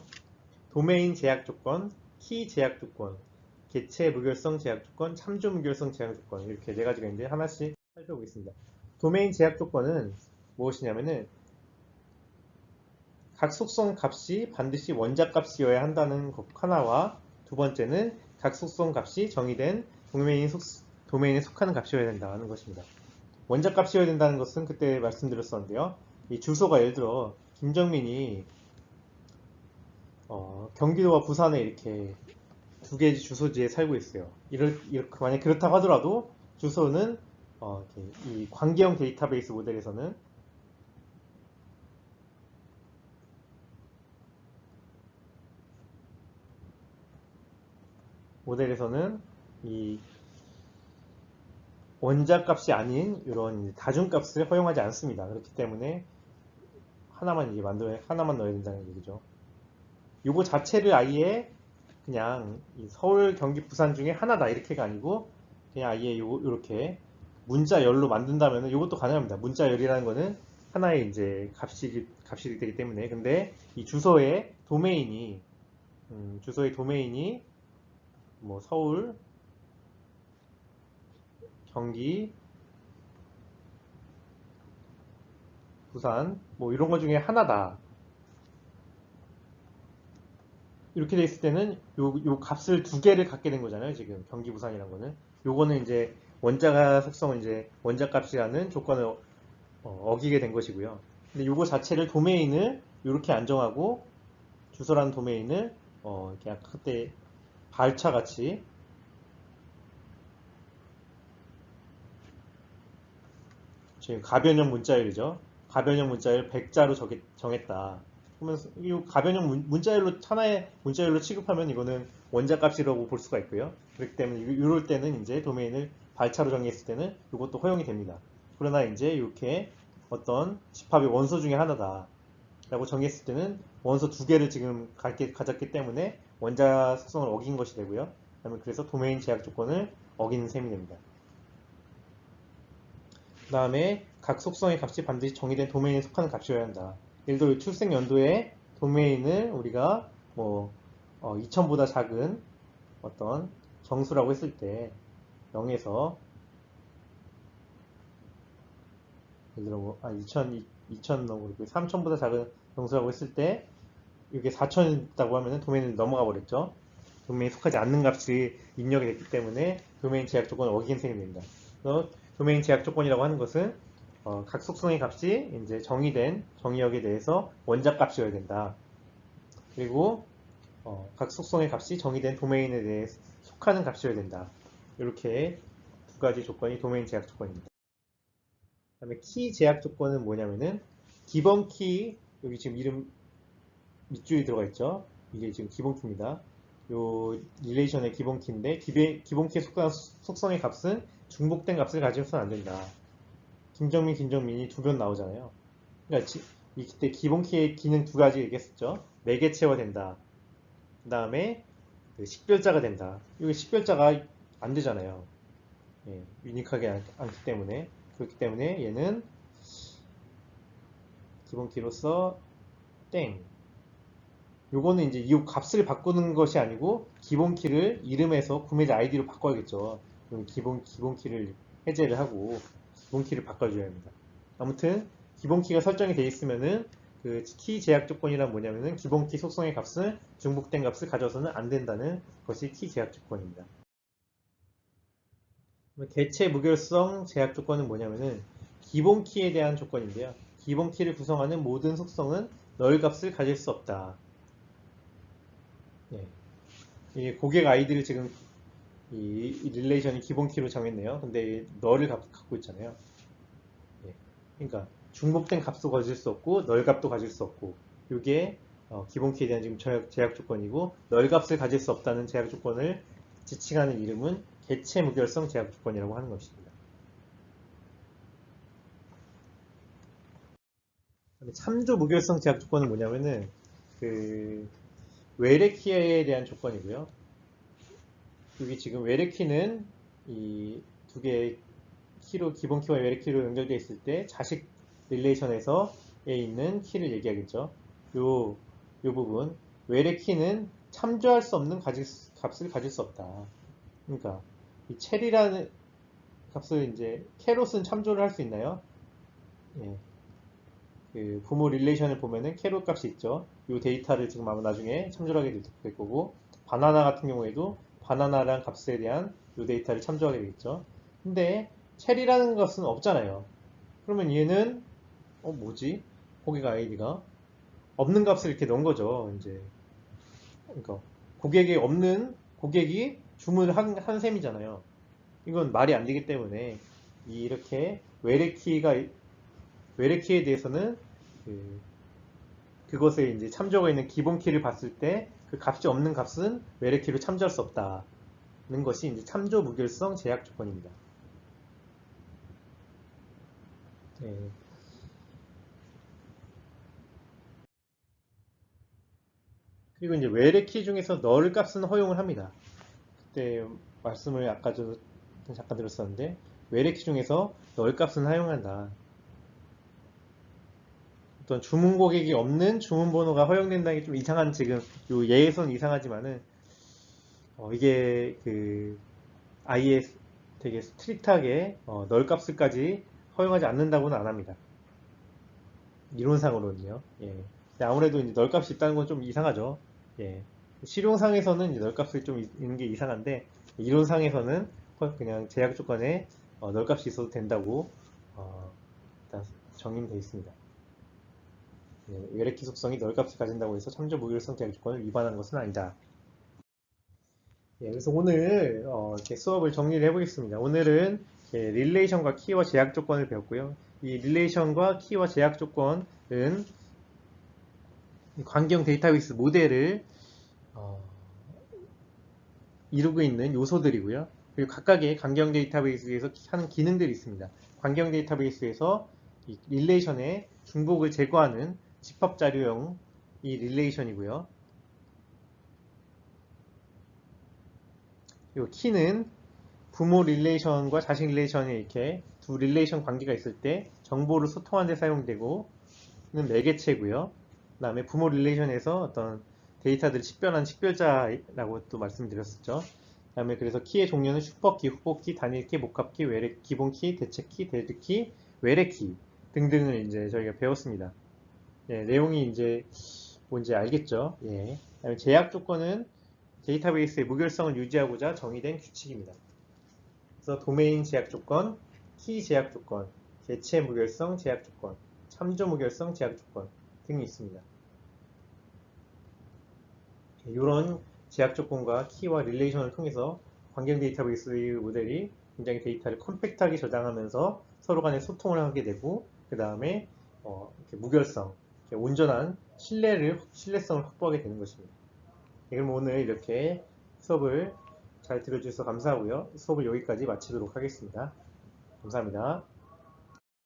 도메인 제약 조건, 키 제약 조건, 개체 무결성 제약 조건, 참조 무결성 제약 조건 이렇게 4가지가 있는데 하나씩 살펴보겠습니다. 도메인 제약 조건은 무엇이냐면은 각 속성 값이 반드시 원작 값이어야 한다는 것 하나와 두 번째는 각 속성 값이 정의된 도메인에 속하는 값이어야 된다는 것입니다. 원작 값이어야 된다는 것은 그때 말씀드렸었는데요. 이 주소가 예를 들어 김정민이 경기도와 부산에 이렇게 두 개의 주소지에 살고 있어요. 만약 그렇다고 하더라도 주소는 이 관계형 데이터베이스 모델에서는 이 원작 값이 아닌 이런 다중값을 허용하지 않습니다. 그렇기 때문에 하나만 넣어야 된다는 얘기죠. 이거 자체를 아예 그냥 서울, 경기, 부산 중에 하나다 이렇게가 아니고 그냥 아예 이렇게 문자열로 만든다면 이것도 가능합니다. 문자열이라는 거는 하나의 이제 값이 되기 때문에. 근데 이 주소의 도메인이 뭐 서울, 경기, 부산 뭐 이런 것 중에 하나다. 이렇게 돼 있을 때는 요 값을 두 개를 갖게 된 거잖아요. 지금 경기, 부산이란 거는. 요거는 이제 원자가 속성은 이제 원자 값이라는 조건을 어기게 된 것이고요. 근데 요거 자체를 도메인을 이렇게 안정하고 주소라는 도메인을 이렇게 아까 그때 발차 같이 지금 가변형 문자열이죠. 가변형 문자열 100자로 정했다. 그러면 이 가변형 문자열로 하나의 문자열로 취급하면 이거는 원자 값이라고 볼 수가 있고요. 그렇기 때문에 이럴 때는 이제 도메인을 발차로 정했을 때는 이것도 허용이 됩니다. 그러나 이제 이렇게 어떤 집합의 원소 중에 하나다 라고 정했을 때는 원소 두 개를 지금 가졌기 때문에 원자 속성을 어긴 것이 되고요. 그래서 도메인 제약 조건을 어기는 셈이 됩니다. 그 다음에 각 속성의 값이 반드시 정의된 도메인에 속하는 값이어야 한다. 예를 들어 출생 연도에 도메인을 우리가 뭐 2000보다 작은 어떤 정수라고 했을 때 0에서 예를 들어 뭐 2000 3000보다 작은 정수라고 했을 때 이게 4000이다고 하면 도메인을 넘어가 버렸죠. 도메인에 속하지 않는 값이 입력이 됐기 때문에 도메인 제약 조건을 어기게 생깁니다. 그래서 도메인 제약 조건이라고 하는 것은 각 속성의 값이 이제 정의된 정의역에 대해서 원자 값이어야 된다. 그리고 각 속성의 값이 정의된 도메인에 대해 속하는 값이어야 된다. 이렇게 두 가지 조건이 도메인 제약 조건입니다. 그다음에 키 제약 조건은 뭐냐면은 기본 키 여기 지금 이름 밑줄이 들어가 있죠. 이게 지금 기본 키입니다. 요 릴레이션의 기본 키인데 기본 키의 속성의 값은 중복된 값을 가지고서는 안 된다. 김정민이 두 번 나오잖아요. 그러니까 이때 기본 키의 기능 두 가지 얘기했었죠. 매개체화 된다. 그 다음에 식별자가 된다. 이게 식별자가 안 되잖아요. 예, 유니크하게 않기 때문에. 그렇기 때문에 얘는 기본 키로서 땡. 요거는 이제 이 값을 바꾸는 것이 아니고 기본 키를 이름에서 구매자 아이디로 바꿔야겠죠. 그럼 기본 키를 해제를 하고 기본 키를 바꿔줘야 합니다. 아무튼 기본 키가 설정이 되어 있으면은 그 키 제약 조건이란 뭐냐면은 기본 키 속성의 값은 중복된 값을 가져서는 안 된다는 것이 키 제약 조건입니다. 개체 무결성 제약 조건은 뭐냐면은 기본 키에 대한 조건인데요. 기본 키를 구성하는 모든 속성은 널 값을 가질 수 없다. 예. 이 고객 아이디를 지금 이 릴레이션이 기본 키로 정했네요. 근데 널을 갖고 있잖아요. 예. 그러니까 중복된 값도 가질 수 없고 널 값도 가질 수 없고 이게 기본 키에 대한 지금 제약 조건이고 널 값을 가질 수 없다는 제약 조건을 지칭하는 이름은 개체 무결성 제약 조건이라고 하는 것입니다. 참조 무결성 제약 조건은 뭐냐면은 그 외래 키에 대한 조건이고요. 여기 지금 외래 키는 이 두 개의 키로 기본 키와 외래 키로 연결되어 있을 때 자식 릴레이션에서에 있는 키를 얘기하겠죠. 요 부분 외래 키는 참조할 수 없는 값을 가질 수 없다. 그러니까 이 체리라는 값을 이제 캐롯은 참조를 할 수 있나요? 예. 그 부모 릴레이션을 보면은 캐롯 값이 있죠. 이 데이터를 지금 아마 나중에 참조하게 될 거고 바나나 같은 경우에도 바나나라는 값에 대한 이 데이터를 참조하게 되겠죠. 근데 체리라는 것은 없잖아요. 그러면 얘는 뭐지? 고객 아이디가 없는 값을 이렇게 넣은 거죠. 이제 그러니까 고객이 주문을 한 셈이잖아요. 이건 말이 안 되기 때문에 이렇게 외래 키에 대해서는 그것에 이제 참조가 있는 기본 키를 봤을 때 그 값이 없는 값은 외래 키로 참조할 수 없다는 것이 이제 참조 무결성 제약 조건입니다. 네. 그리고 이제 외래 키 중에서 널 값은 허용을 합니다. 그때 말씀을 아까 저 잠깐 들었었는데 외래 키 중에서 널 값은 허용한다. 어떤 주문 고객이 없는 주문 번호가 허용된다는 게 좀 이상한 지금 요 예에선 이상하지만은 이게 그 아예 되게 스트릭트하게 널 값을까지 허용하지 않는다고는 안 합니다. 이론상으로는요. 예. 근데 아무래도 이제 널 값이 있다는 건 좀 이상하죠. 예. 실용상에서는 이제 널 값이 좀 있는 게 이상한데 이론상에서는 그냥 제약 조건에 널 값이 있어도 된다고 일단 정의는 되어 있습니다. 예, 외래키 속성이 널 값을 가진다고 해서 참조 무결성 제약 조건을 위반한 것은 아니다. 예, 그래서 오늘 이렇게 수업을 정리를 해보겠습니다. 오늘은 릴레이션과 키와 제약 조건을 배웠고요. 이 릴레이션과 키와 제약 조건은 관경 데이터베이스 모델을 이루고 있는 요소들이고요. 그리고 각각의 관경 데이터베이스에서 하는 기능들이 있습니다. 관경 데이터베이스에서 이 릴레이션의 중복을 제거하는 집합 자료형 이 릴레이션이고요. 이 키는 부모 릴레이션과 자식 릴레이션에 이렇게 두 릴레이션 관계가 있을 때 정보를 소통하는 데 사용되고 는 매개체고요. 그 다음에 부모 릴레이션에서 어떤 데이터들을 식별한 식별자라고 또 말씀드렸었죠. 그 다음에 그래서 키의 종류는 슈퍼키, 후보키, 단일키, 목합키, 외래, 기본키, 대체키, 데드키, 외래키 등등을 이제 저희가 배웠습니다. 예, 내용이 이제 뭔지 알겠죠? 예. 그다음에 제약 조건은 데이터베이스의 무결성을 유지하고자 정의된 규칙입니다. 그래서 도메인 제약 조건, 키 제약 조건, 개체 무결성 제약 조건, 참조 무결성 제약 조건 등이 있습니다. 이런 제약 조건과 키와 릴레이션을 통해서 관경 데이터베이스 모델이 굉장히 데이터를 컴팩트하게 저장하면서 서로 간에 소통을 하게 되고 그 다음에 무결성, 온전한 신뢰성을 확보하게 되는 것입니다. 그럼 오늘 이렇게 수업을 잘 들어주셔서 감사하고요. 수업을 여기까지 마치도록 하겠습니다. 감사합니다.